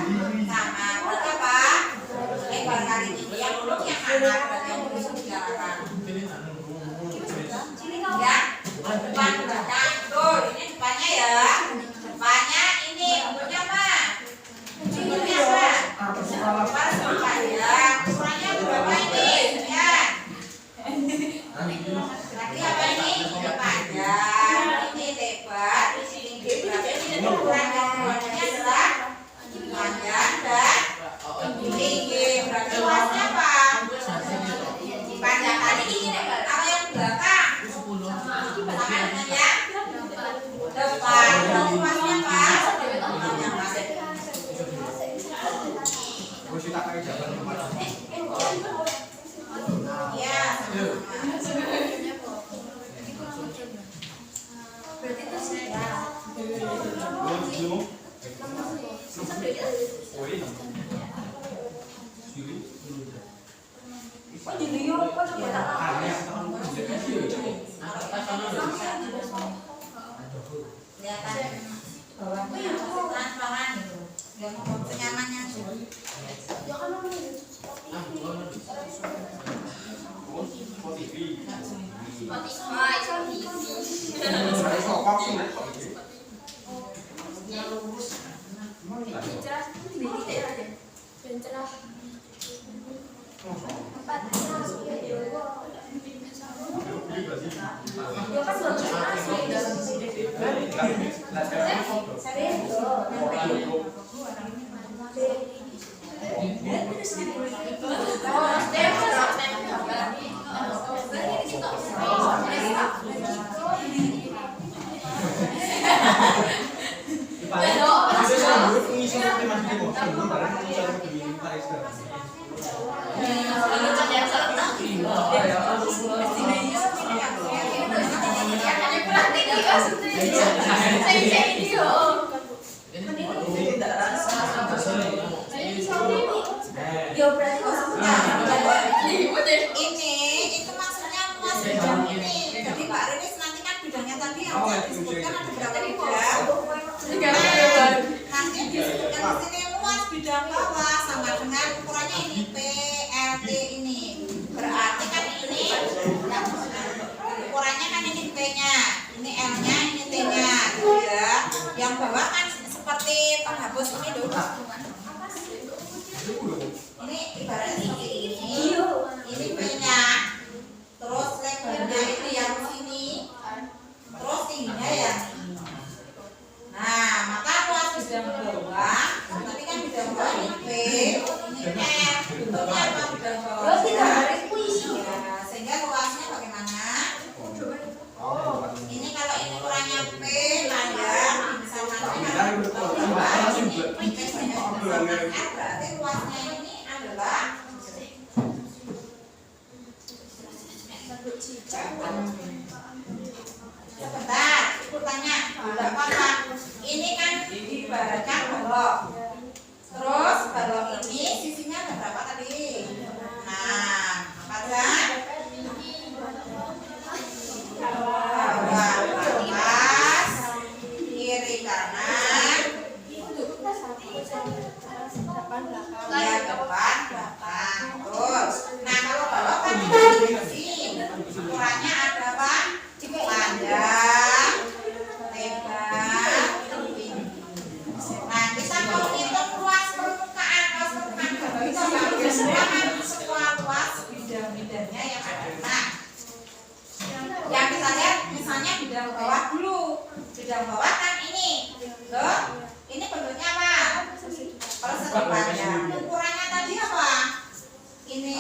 Sama. Berarti apa? Lebar kali tinggi. Yang belum yang kanan berarti yang belum dibicarakan. Ya, depan belakang. Tuh, ini depannya ya. Depannya ini bentuknya apa? Bentuknya apa? Depan panjang. Ukurannya berapa ini? Ya. Berarti apa ini? Ini panjang, ini lebar, ini tinggi. Berarti ini ukuran yang keduanya adalah panjang dan tinggi. Berarti luasnya apa? Panjang kali ini lebar. Kalau yang belakang sama dengan yang depan. Berarti luasnya apa? Yang masih. Gue cerita kayak jalan kemana? Kelihatan bawahnya masih transparan gitu, yang senyamannya tuh. Ini itu maksudnya luas bidang ini. Jadi Mbak Riris nanti kan bidangnya tadi yang disebutkan ada berapa bidang? Nanti disebutkan di sini luas bidang bawah sama dengan ukurannya ini P, L, T ini. Berarti kan ini ukurannya kan ini P-nya, ini L-nya, ini T-nya, gitu ya. Yang bawah kan seperti penghapus ini dulu. Ini ibaratnya seperti ini P-nya, terus lebarnya itu yang sini, terus tingginya yang ini. Nah, maka luas bidang bawah, nanti kan bidang bawah ini P, ini R, bentuknya apa bidang bawah? Ya, sehingga luasnya bagaimana? Ini kalau ini ukurannya P, panjang, misalkan R, berarti luasnya ini adalah sebentar, urutannya berapa? Ini kan diibaratkan balok. Terus balok ini sisinya ada berapa tadi? Nah, pada atas, kiri kanan, ya depan belakang. Terus, nah kalau balok kan sisi ukurannya ada apa? Panjang, lebar, tinggi. Nah kita mau hitung luas permukaan balok itu apa? Semua luas bidang-bidangnya yang ada. Nah, yang kita lihat misalnya bidang bawah dulu. Bidang bawah kan ini, loh, ini bentuknya apa? Persegi panjang. Ukurannya tadi apa? Ini.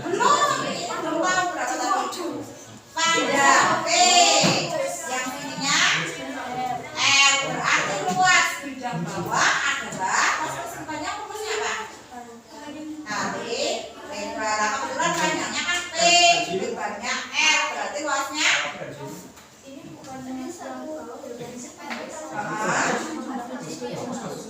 Belum, ini belum tahu berapa tadi. Panjang P, yang ininya L, berarti luas bidang bawah adalah persegi panjang rumusnya apa? Kali lebar. Kebetulan panjangnya kan P, lebarnya R, berarti luasnya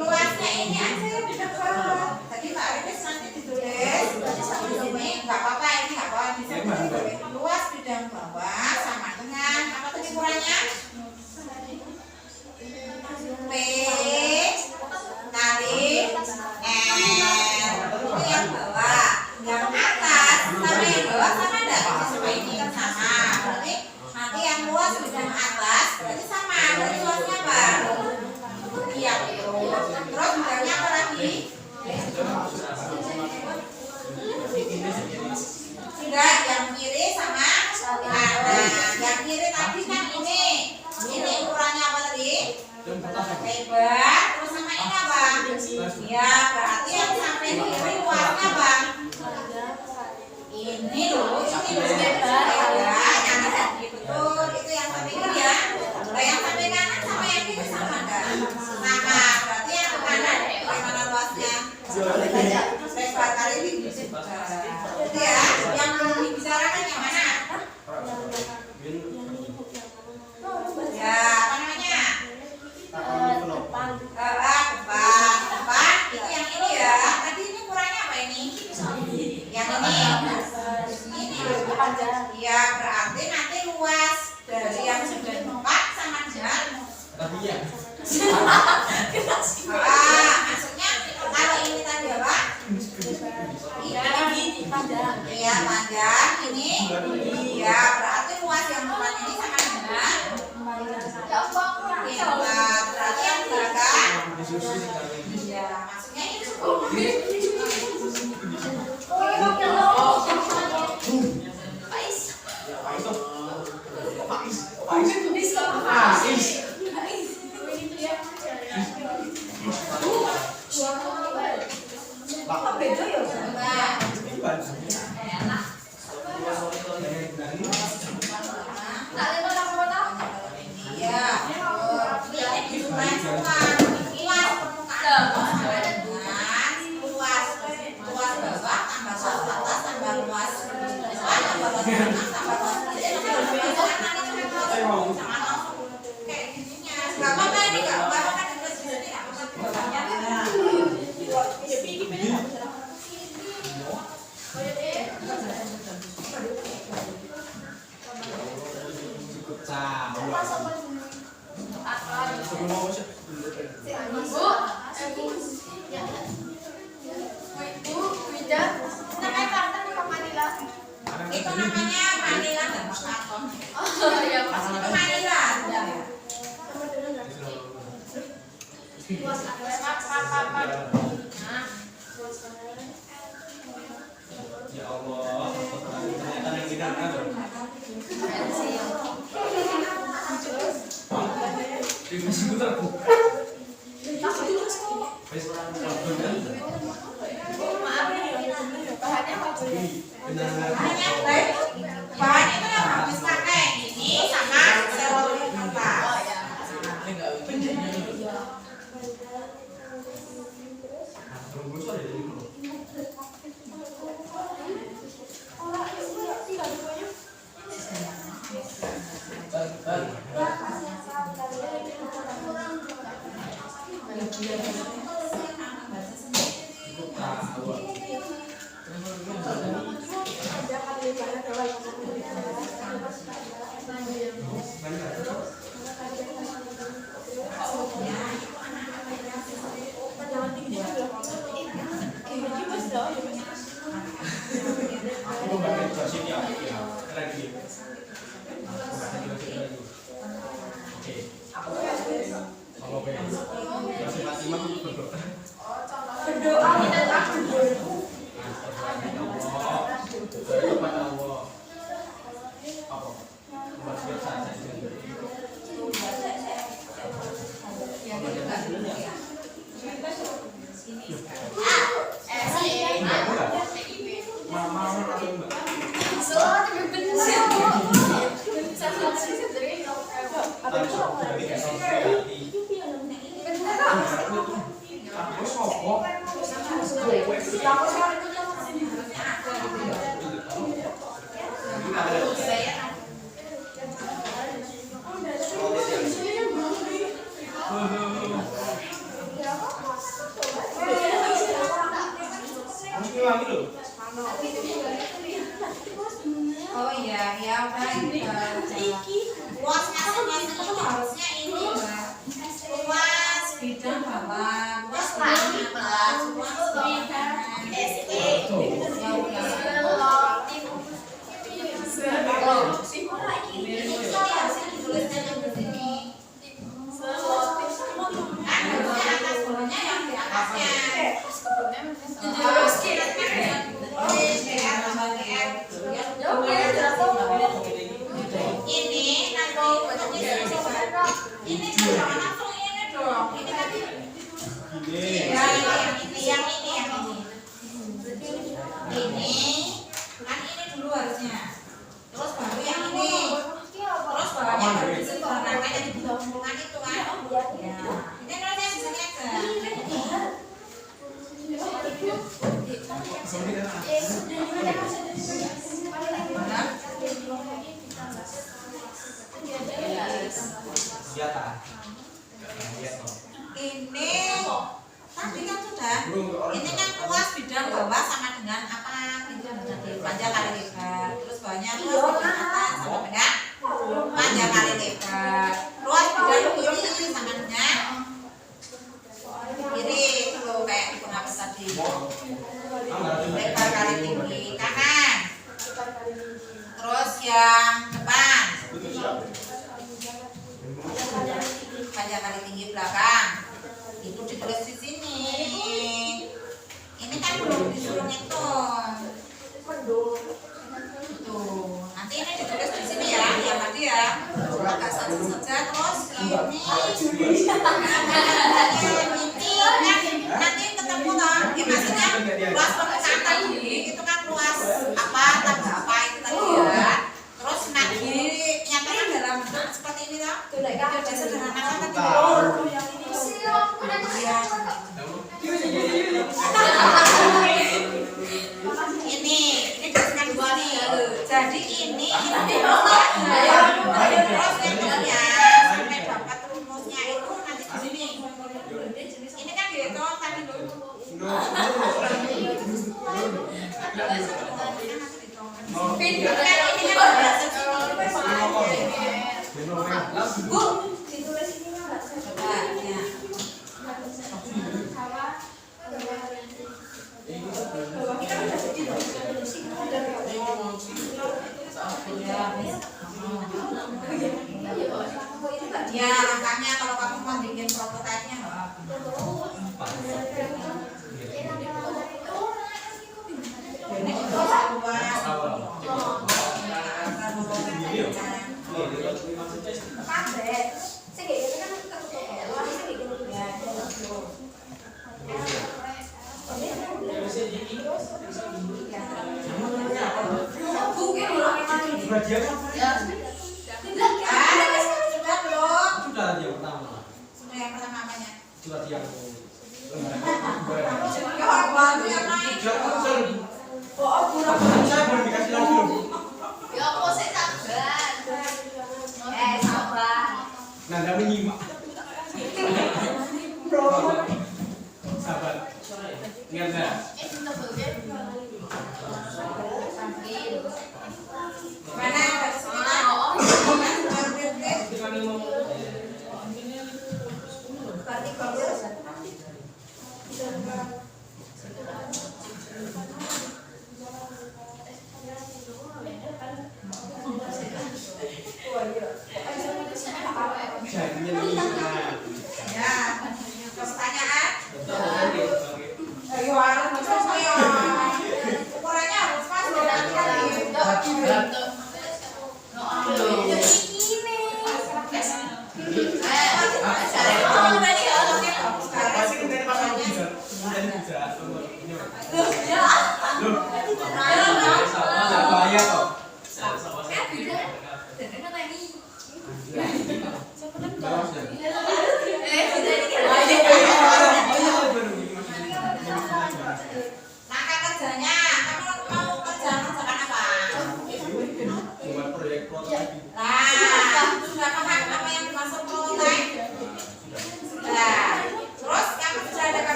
luasnya ini aja bidang bawah. Tadi Mbak Riris nanti ditulis di sini, nggak apa-apa ini nggak apa-apa di sini ditulis luas bidang bawah sama dengan apa tadi ukurannya? P kali Iya, maksudnya itu. Itu namanya Manila dan Makassar. Itu Manila. Ya Allah, ternyata yang tidak ada. Masih putar bu. Bahannya itu yang habis pakai ini sama seluruh kertas. Oh iya, ya udah ini luasnya itu harusnya ini luas bidang bawah, luas bidang atas, luas bidang SE. Ya udah. Harusnya ditulisnya yang begini. Kan harusnya atas bawahnya yang di atasnya. Harus ini nanti ini jangan langsung ini dong, ini tadi ya, yang ini kan ini dulu harusnya, terus baru yang ini, terus bawahnya baru di situ, makanya di hubungan itu kan ya, ini nulisnya di sini aja. Ini tadi kan sudah. Ini kan luas bidang bawah sama dengan apa? Panjang kali lebar. Terus bawahnya luas bidang atas sama dengan panjang kali lebar. Luas bidang kiri sama dengan kiri itu kayak di pengapas tadi. Lebar kali tinggi kanan. Terus yang depan. Panjang kali tinggi belakang. Itu ditulis Ini dengan dua nih. Jadi ini terus ya sampai dapat rumusnya itu nanti di sini. Ini kan dihitung tadi dulu. Video kan ini kan berhasil Bu, ditulis ini enggak coba ya. Ya, makanya kalau kamu mau bikin prototipenya waktunya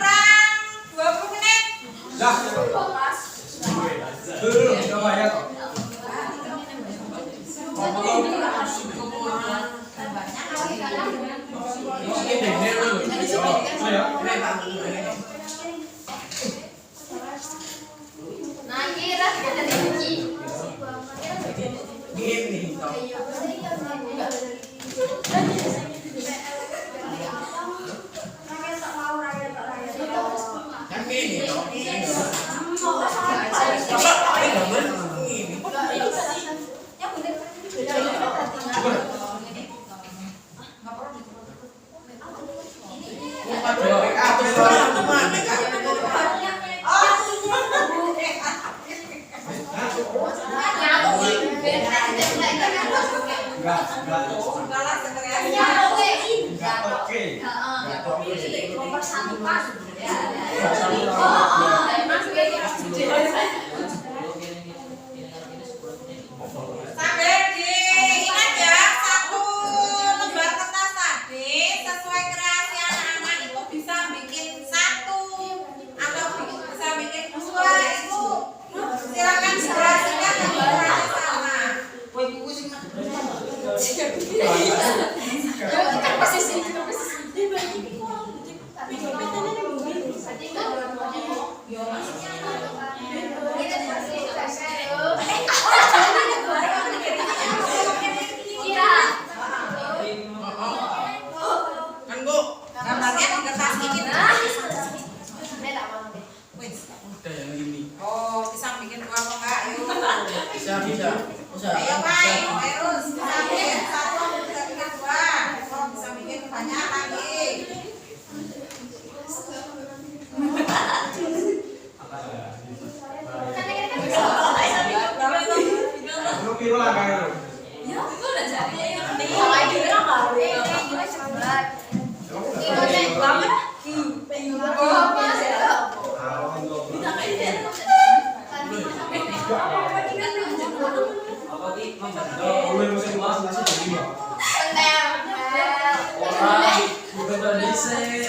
kurang 20 menit. Sambil diingat ya, satu lembar kertas tadi sesuai kreasi anak-anak itu bisa bikin satu atau bisa bikin dua, itu silakan dikreasikan dan ukurannya sama. Gambarnya di kertas ini. Oh, bisa bikin dua apa enggak? Yuk. Bisa. Ayo, Pak. Terus bisa bikin satu, bisa bikin dua. coba dhisik.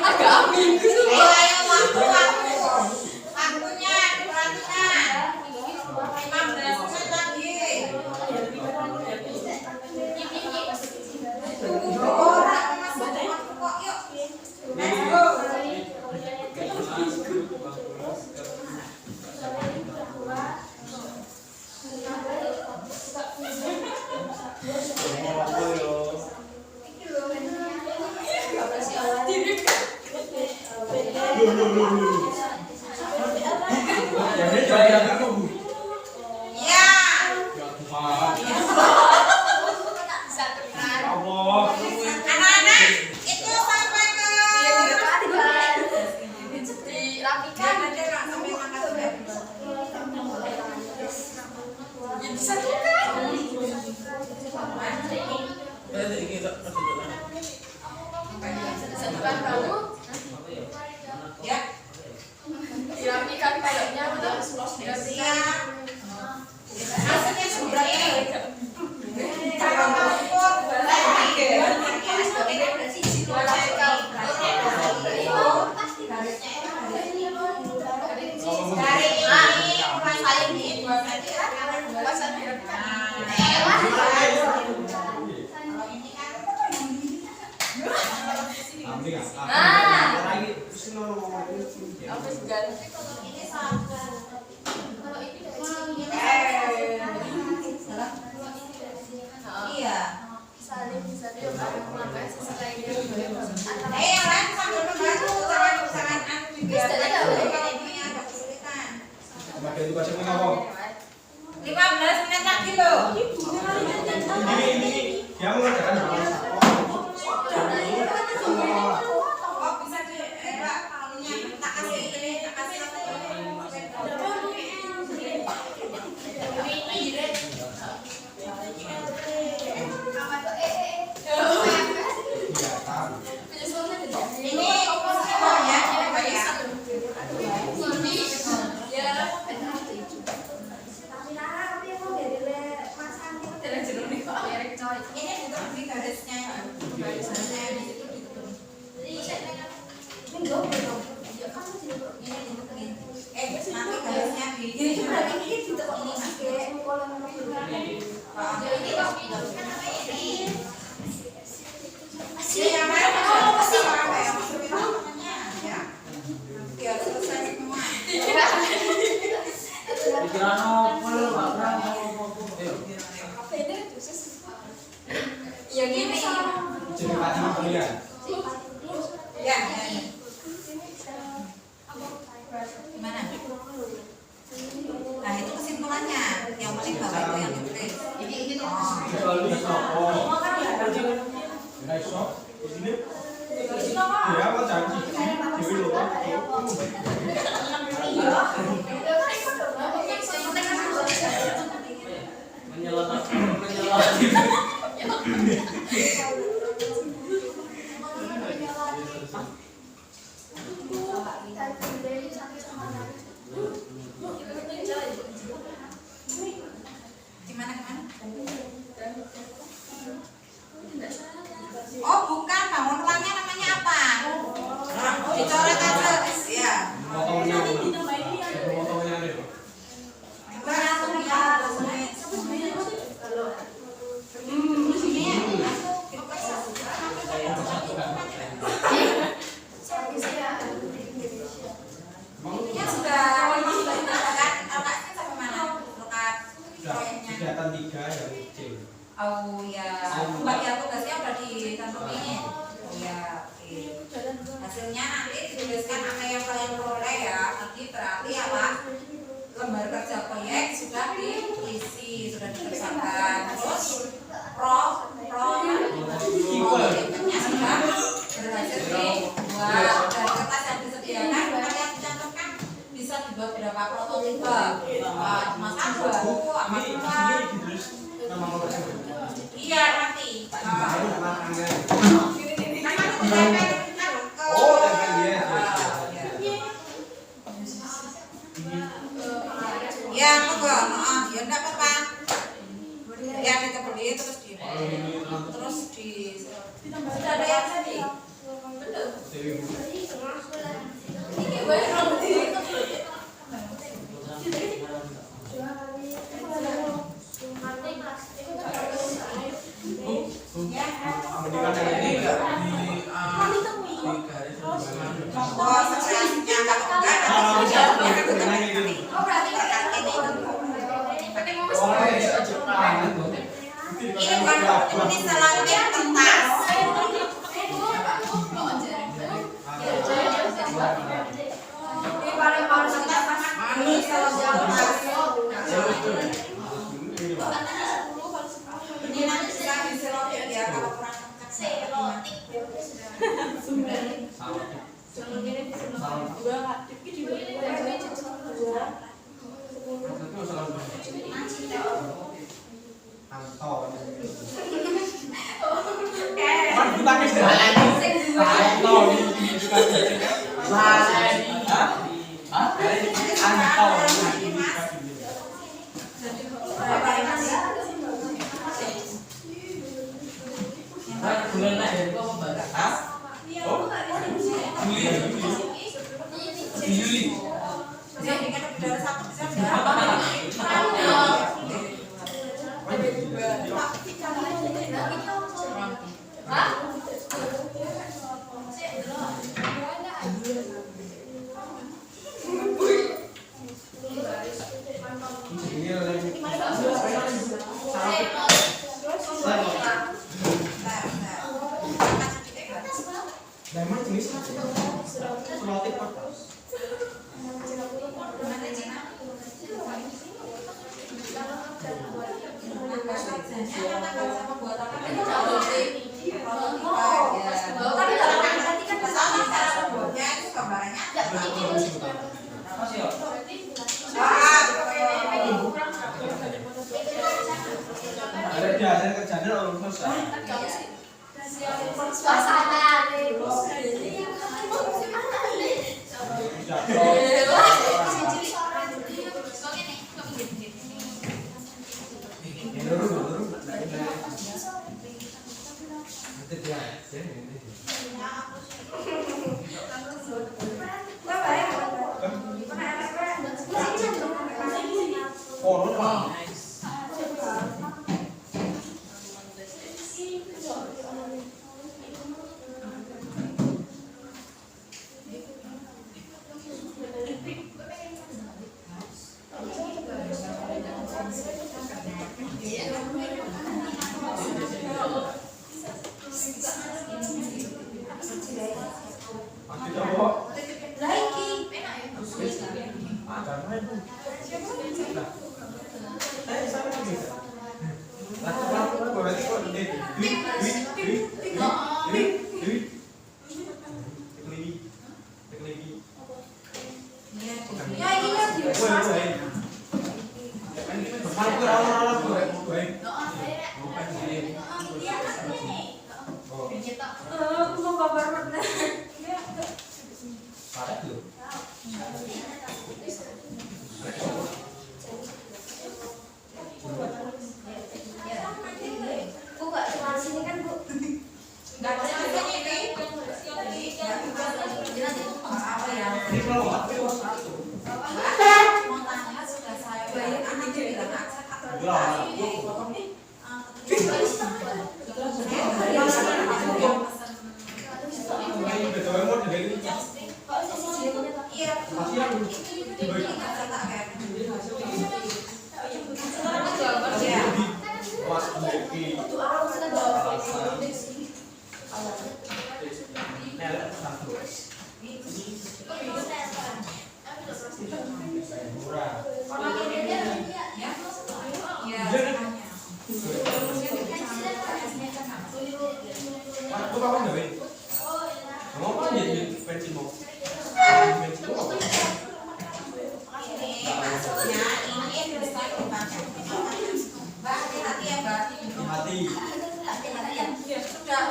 Agak amin. Ayo waktunya diperhatikan. 15 menit lagi. Orang masih ada waktu kok, yuk. Let's go. Ya. Anak-anak itu sampai ke Dirapikan. Sedukan kamu. ya. Dirapikan kayaknya udah Siap. Maksudnya sebenarnya kalau ukur dari ini mulai saling di dua cm kalau ini kan Habis ganti ini sama kalau ini iya. saling bisa dia ngapain sih selain dia Yang lain sambil membantu, jangan anu juga. Kalau ini ada kesulitan. 15 menit lagi loh. Dia mengerjakan Oh bisa di Pak, tak kasih ini, tak kasih ini oh ya, ini Pak ya. Ini ditutup di garisnya ya. Garisnya di situ ditutup. Ini ditutup. Nanti garisnya di yang lain apa ya masukin namanya ya. Biar selesai semua. pikiran opel, Pak. yang ini Jadi pati kalian. Ya. Gimana? Nah itu kesimpulannya. Yang paling bawah itu yang ditulis. Ini tuh. Kalau sopo. Ora iso. Di sini. Ya, mau janji. Dewi lho. Gimana? Oh bukan, bangun rumahnya namanya apa? Dicoret aja, ya. Motornya. Motornya deh. Langsung ya, langsung ya. Ininya sudah kan lokasinya sampai mana? Lokasi proyeknya. Kegiatan 3 yang C. Oh ya, bagian tugasnya udah dicantumin. Oh ya, oke. Hasilnya nanti dituliskan apa yang kalian peroleh ya. Nanti berarti apa? Lembar kerja proyek sudah diisi, sudah dikerjakan. Terus proyeknya sudah berhasil dibuat. Dan kertas yang disediakan kalian cantumkan bisa dibuat berapa prototipe. Cuma satu, apa dua? Nama motornya. Iya nanti. Oh, tempel dia. Ya, enggak, ya enggak apa-apa. Ya dikebeli terus di sudah ada yang tadi. Ini selangnya kertas. Ini paling bagus kertas. Ini selangnya kertas. Ini nanti bisa diselotik ya kalau kurang selotik.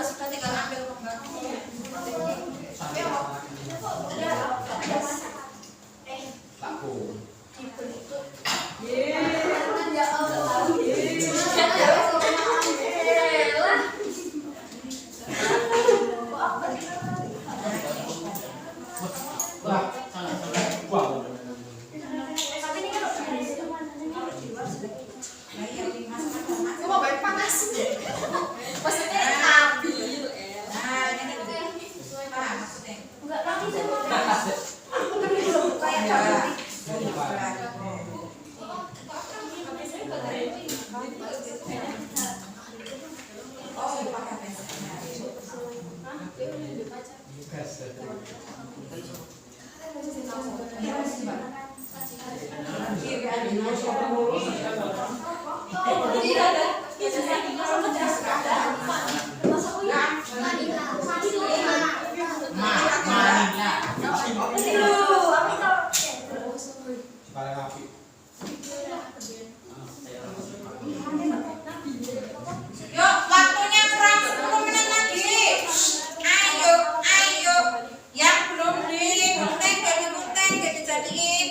Sudah tinggal ambil kembang. Aku. Yuk, waktunya kurang 10 menit lagi. Ayo, ayo. Yang belum digunting, gak dijadiin.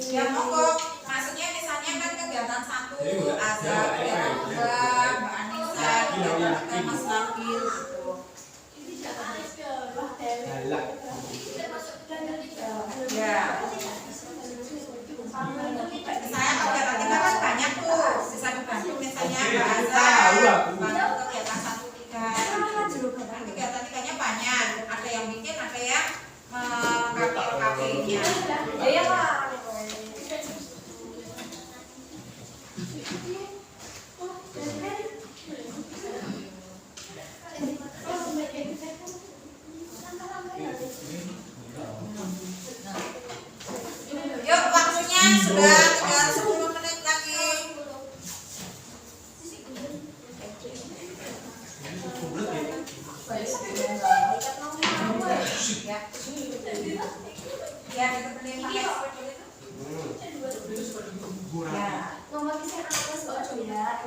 Ya monggo, maksudnya misalnya kan kegiatan satu ada kegiatan Mbak Anissa, kegiatan Mas Nabil gitu. Ya. Saya kegiatan kita kan banyak tuh, bisa dibantu misalnya Mbak Azhar, bantu kegiatan 1-3. Kan kegiatan 3-nya banyak, ada yang bikin, ada yang mengkapi-kapinya. Iya Pak. Yuk, waktunya sudah tinggal 10 menit lagi. Ya, kita beli pakai sepeda itu. Ya. Nomor kisah apa soal ya?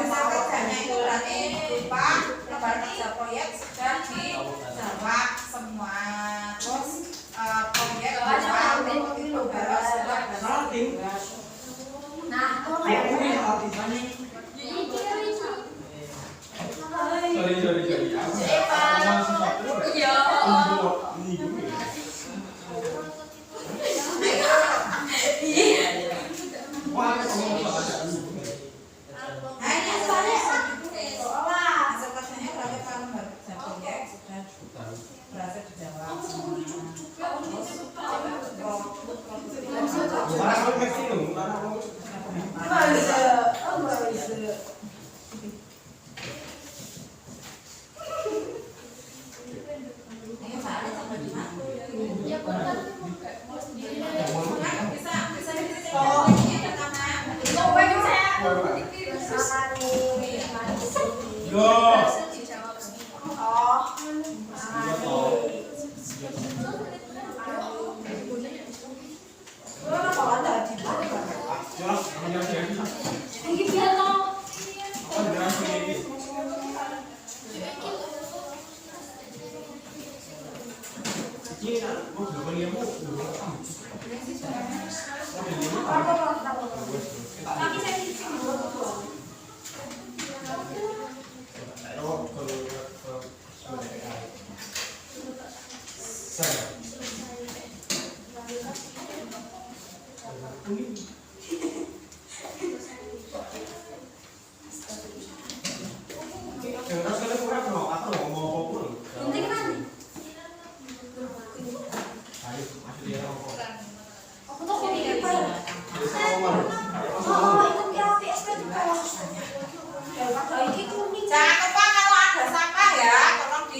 Masalah kerjanya itu berarti berupa lembar kerja proyek sudah dijawab semua. Terus proyek berupa sudah Nah, hasil kerjanya berarti kalau lembar kerja proyek sudah berhasil dijawab semua. Jangan lupa kalau ada sampah ya, tolong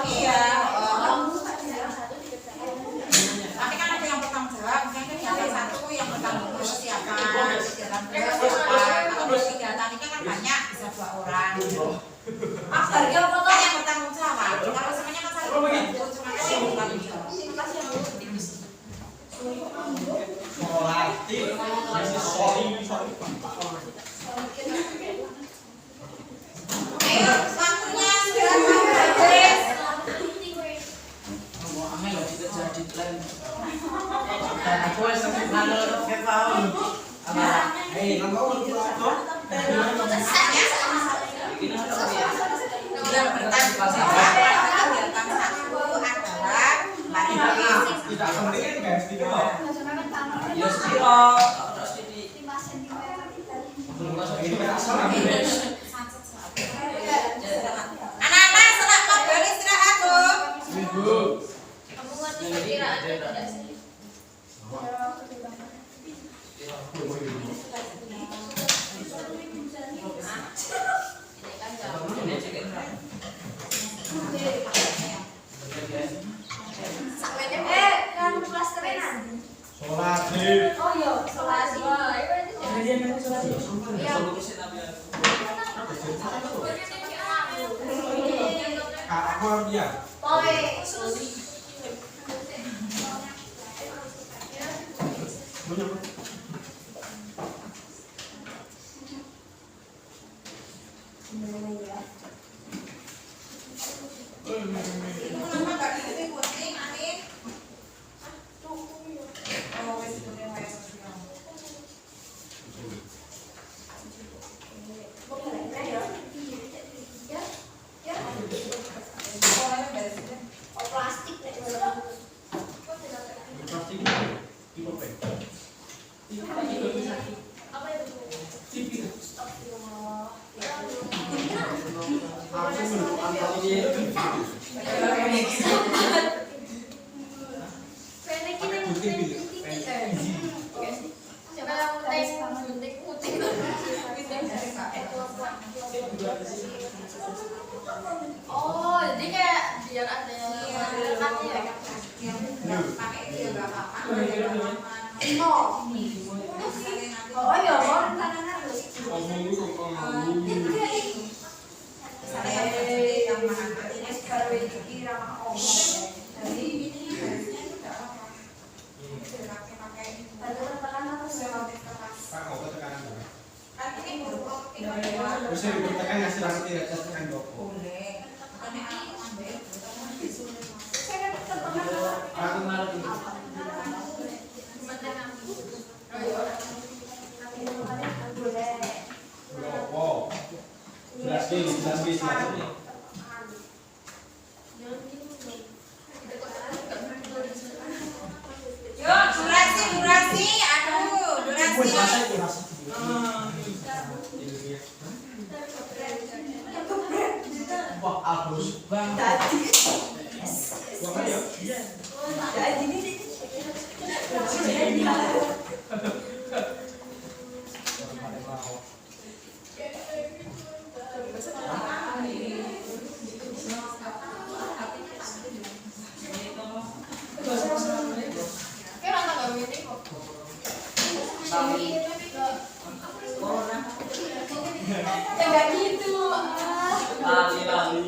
Iya. Tapi kan ada yang bertanggung jawab, misalnya kegiatan satu yang bertanggung jawab siapa, kegiatan dua siapa. Kalau kegiatan ini kan banyak, bisa 2 orang. Kan yang bertanggung jawab. Kalau semuanya kan saling membantu, cuma kan yang bertanggung jawab. Ayo, waktunya sudah habis. Yang bertanggung jawab kegiatan satu adalah lari-lari. Tidak penting guys, tidak. Ya sepiro, terus di Anak-anak senang ngobrol istirahat tuh. Kamu ngerti perkiraan tidak sih? Kan kelas terenan. Sholat sih. Oh iya, kelas Kak, aku harus dia. Kenapa gak diisi kucing, Anin? Oh, wes kuning wes. Plastik apa itu? Oh, jadi kayak biar ada yang Yang pakai itu ya gak apa-apa. oh iya, mau rencananya Misalnya yang cantik, yang mahal, ini baru ini ramah omong. Jadi ini harusnya itu gak apa-apa. Pakai ini. Relatif keras. Pak, mau tekanan berapa? Kan ini buruk. Bisa ditekan ngasih langsung tidak tekan dok. Boleh. Bukannya aku ambil. Aku malah ini. Wow. Jelas silaturahmi. Yuk, durasi. Aduh, durasi. Wah, agus banget. Enggak gitu. lali-lali.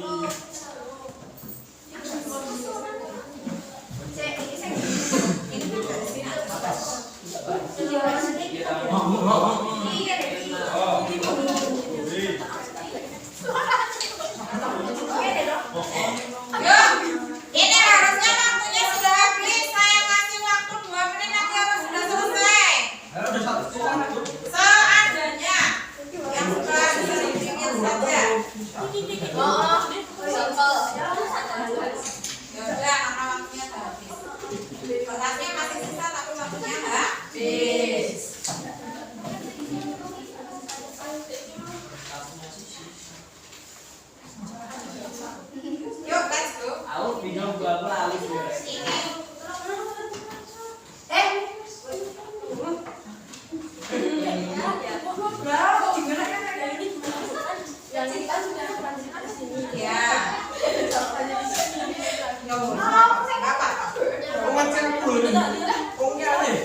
Ini harusnya waktunya sudah habis. Saya kasih waktu 2 menit lagi harus sudah selesai. Seadanya. Yang sudah sedikit saja. Oh, simpel. Ya udah, karena waktunya sudah habis. Kertasnya masih sisa tapi waktunya habis. Yuk, let's go. Aku bingung gua lali. Yang ini kan Ya. Ya apa? Kuman kan puluh. Kongnya nih.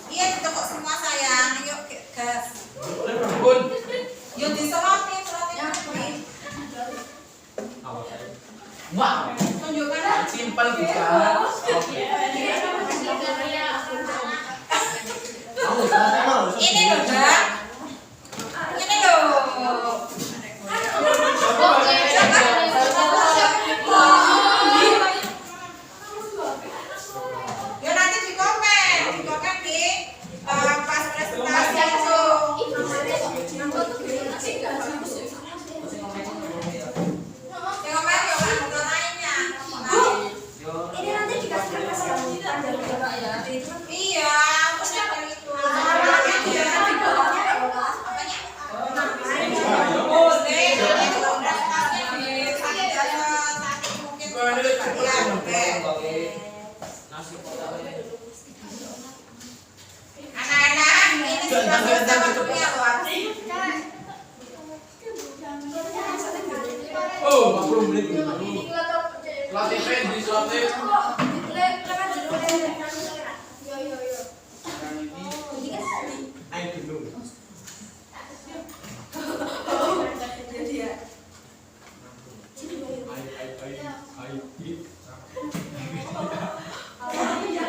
Iya, ditokok semua sayang. Yuk, gas. Yuk diselotin, selotin. Wow, Tunjukkan. simpel bukan? Ini loh, Dak. Ini loh. Ya nanti di komen di pas presentasi itu. Di komen ya kan untuk lainnya. Ini nanti dikasih Iya, maksudnya dari itu. Anak-anak ini sudah selesai waktunya loh. Oh, 40 menit dulu. Latih di latih. Ayo dulu.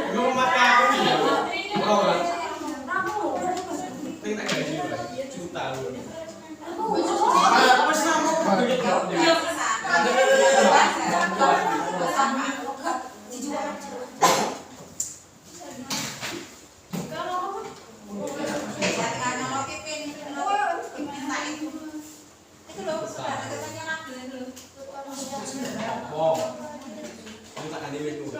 Lu mata aku nih. Oh, tinggal gaji juta lu. Apa sih nama banyak Wow. Ini tak anime dulu.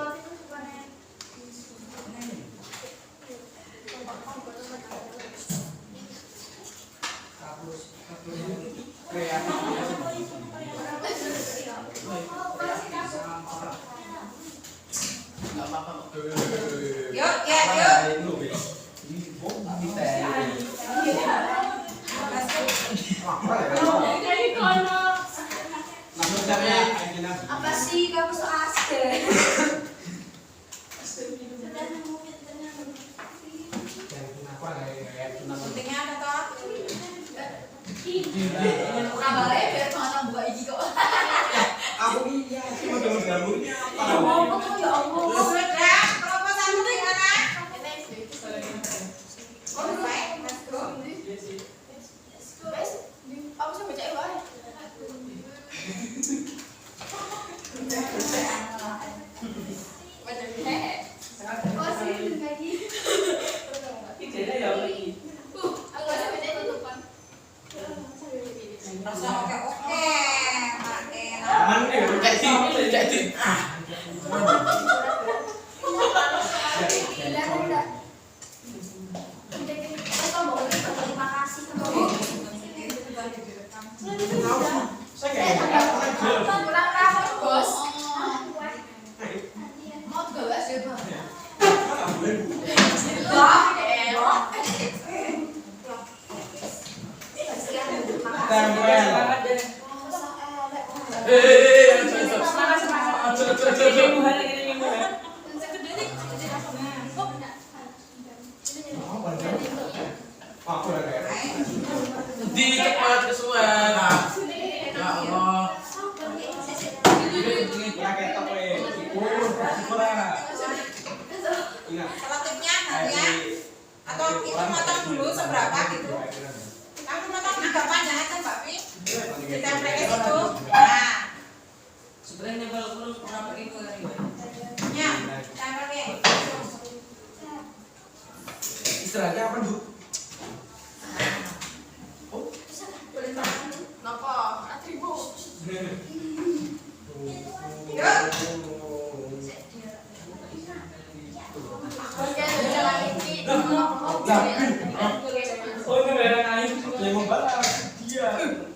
Enggak apa-apa. Yuk, ya, yuk. Ini dulu, Be. Ini bom di teh. Apa sih kamu so asik? Pentingnya apa toh? Kabarnya biar mana buka iki kok. Aku iya, cuma temen gabungnya apa? Ya Allah. Sudah, proposal gimana? Aku sih baca wae. Oh sih lagi. Aku baca tutupan. Rasa oke. Aman jadi. Terima kasih teman. Saya kayak Kurang rapat, Bos. Mau juga sih, Bang. Aku udah kayak Di cepat kesuwen. Ya Allah. kayak top kurang. Ingat. Kalau tipnya ya, atau itu motong dulu seberapa gitu. Kamu motong agak panjang aja Mbak Pi. Ditempelin itu. Nah, Sebenarnya kalau terus kenapa itu tadi? ya, tempelin. Istilahnya apa, Bu? Napa? Atribut. Oh, itu merah kain yang membalas. Iya.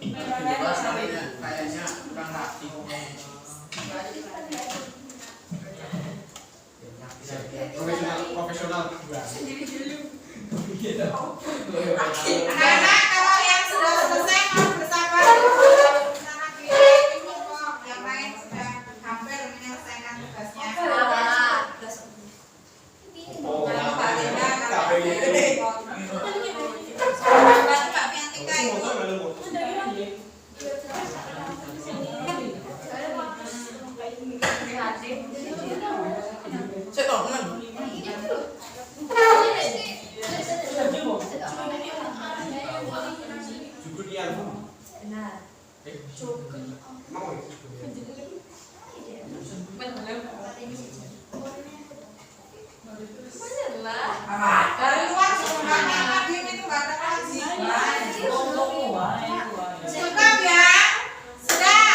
Kayaknya kurang rapi. Profesional. Anak-anak kalau yang sudah selesai mau bersabar. Yang lain sudah hampir menyelesaikan tugasnya. Oh, Kalau Mbak Linda, kalau KPI. Mbak Piantika itu. Saya tahu kan. Juga dia. Benar. Mau. Dari luar semuanya hadir itu nggak ada kewajiban. Cukup ya, sudah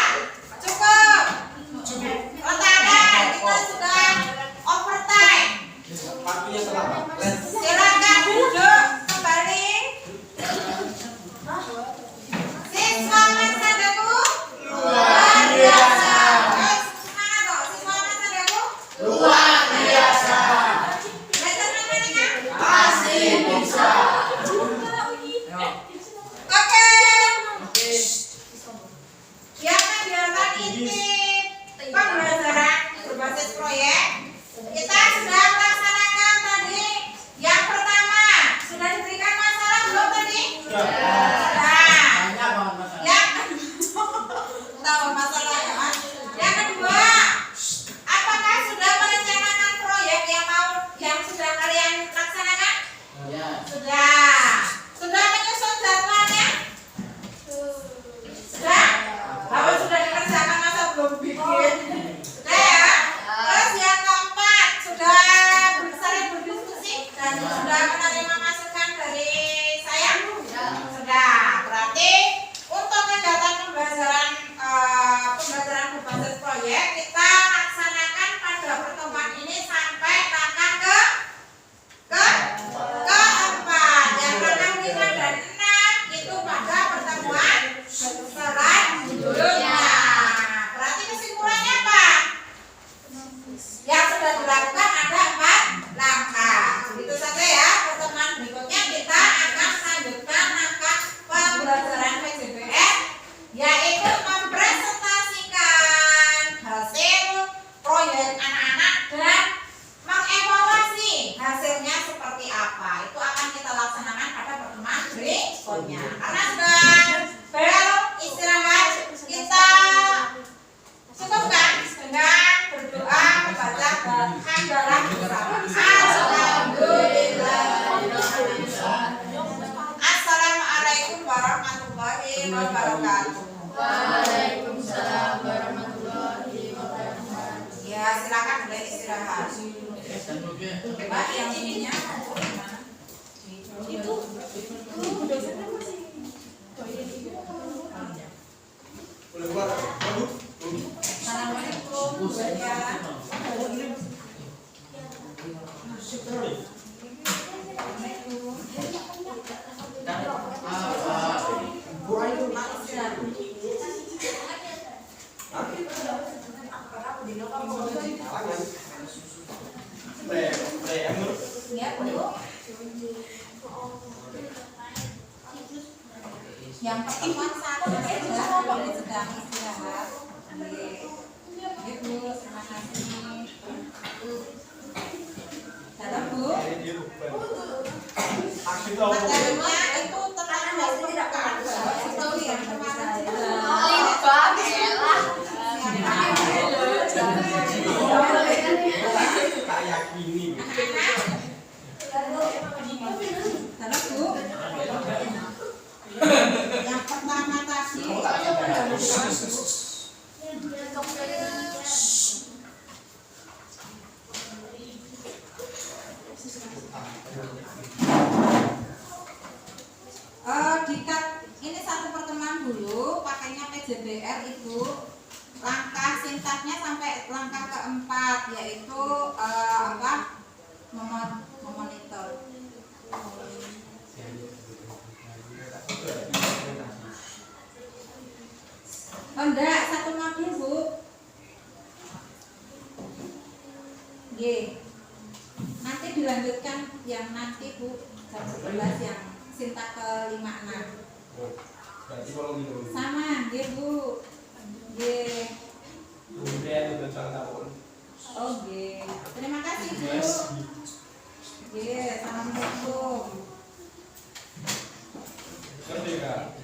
cukup. Retakan kita sudah overtime. Waktunya selama. Silakan duduk kembali. Siswa Mansadaku luar biasa. Semangat toh, siswa Mansadaku. Anak sedang bel istirahat. Kita cukup kan dengan berdoa membaca hamdalah bersama. Assalamualaikum warahmatullahi wabarakatuh. Waalaikumsalam warahmatullahi wabarakatuh. Ya silakan boleh istirahat. Mbak yang ininya gimana? Itu dosennya masih Boleh keluar. Aduh. Assalamualaikum. Ya. Ya, Bu. Yang pertemuan satu sudah boleh sedang istirahat. Ya, Bu, terima kasih. Dalam, Bu. Materinya itu tentang pembukaan itu yang kemarin Tak yakini. Dalam, Bu. Yang pertama tadi ini satu pertemuan dulu pakainya PJBR itu langkah sintaknya sampai langkah keempat yaitu memonitor. Oh enggak, satu modul Bu. G. Nanti dilanjutkan yang nanti Bu jam 11 yang sintak ke-56. Berarti kalau minum. Sama, G Bu. G. Kemudian tentang tahun. Oh G. Terima kasih Bu. G. Assalamualaikum. Ngerti Kak?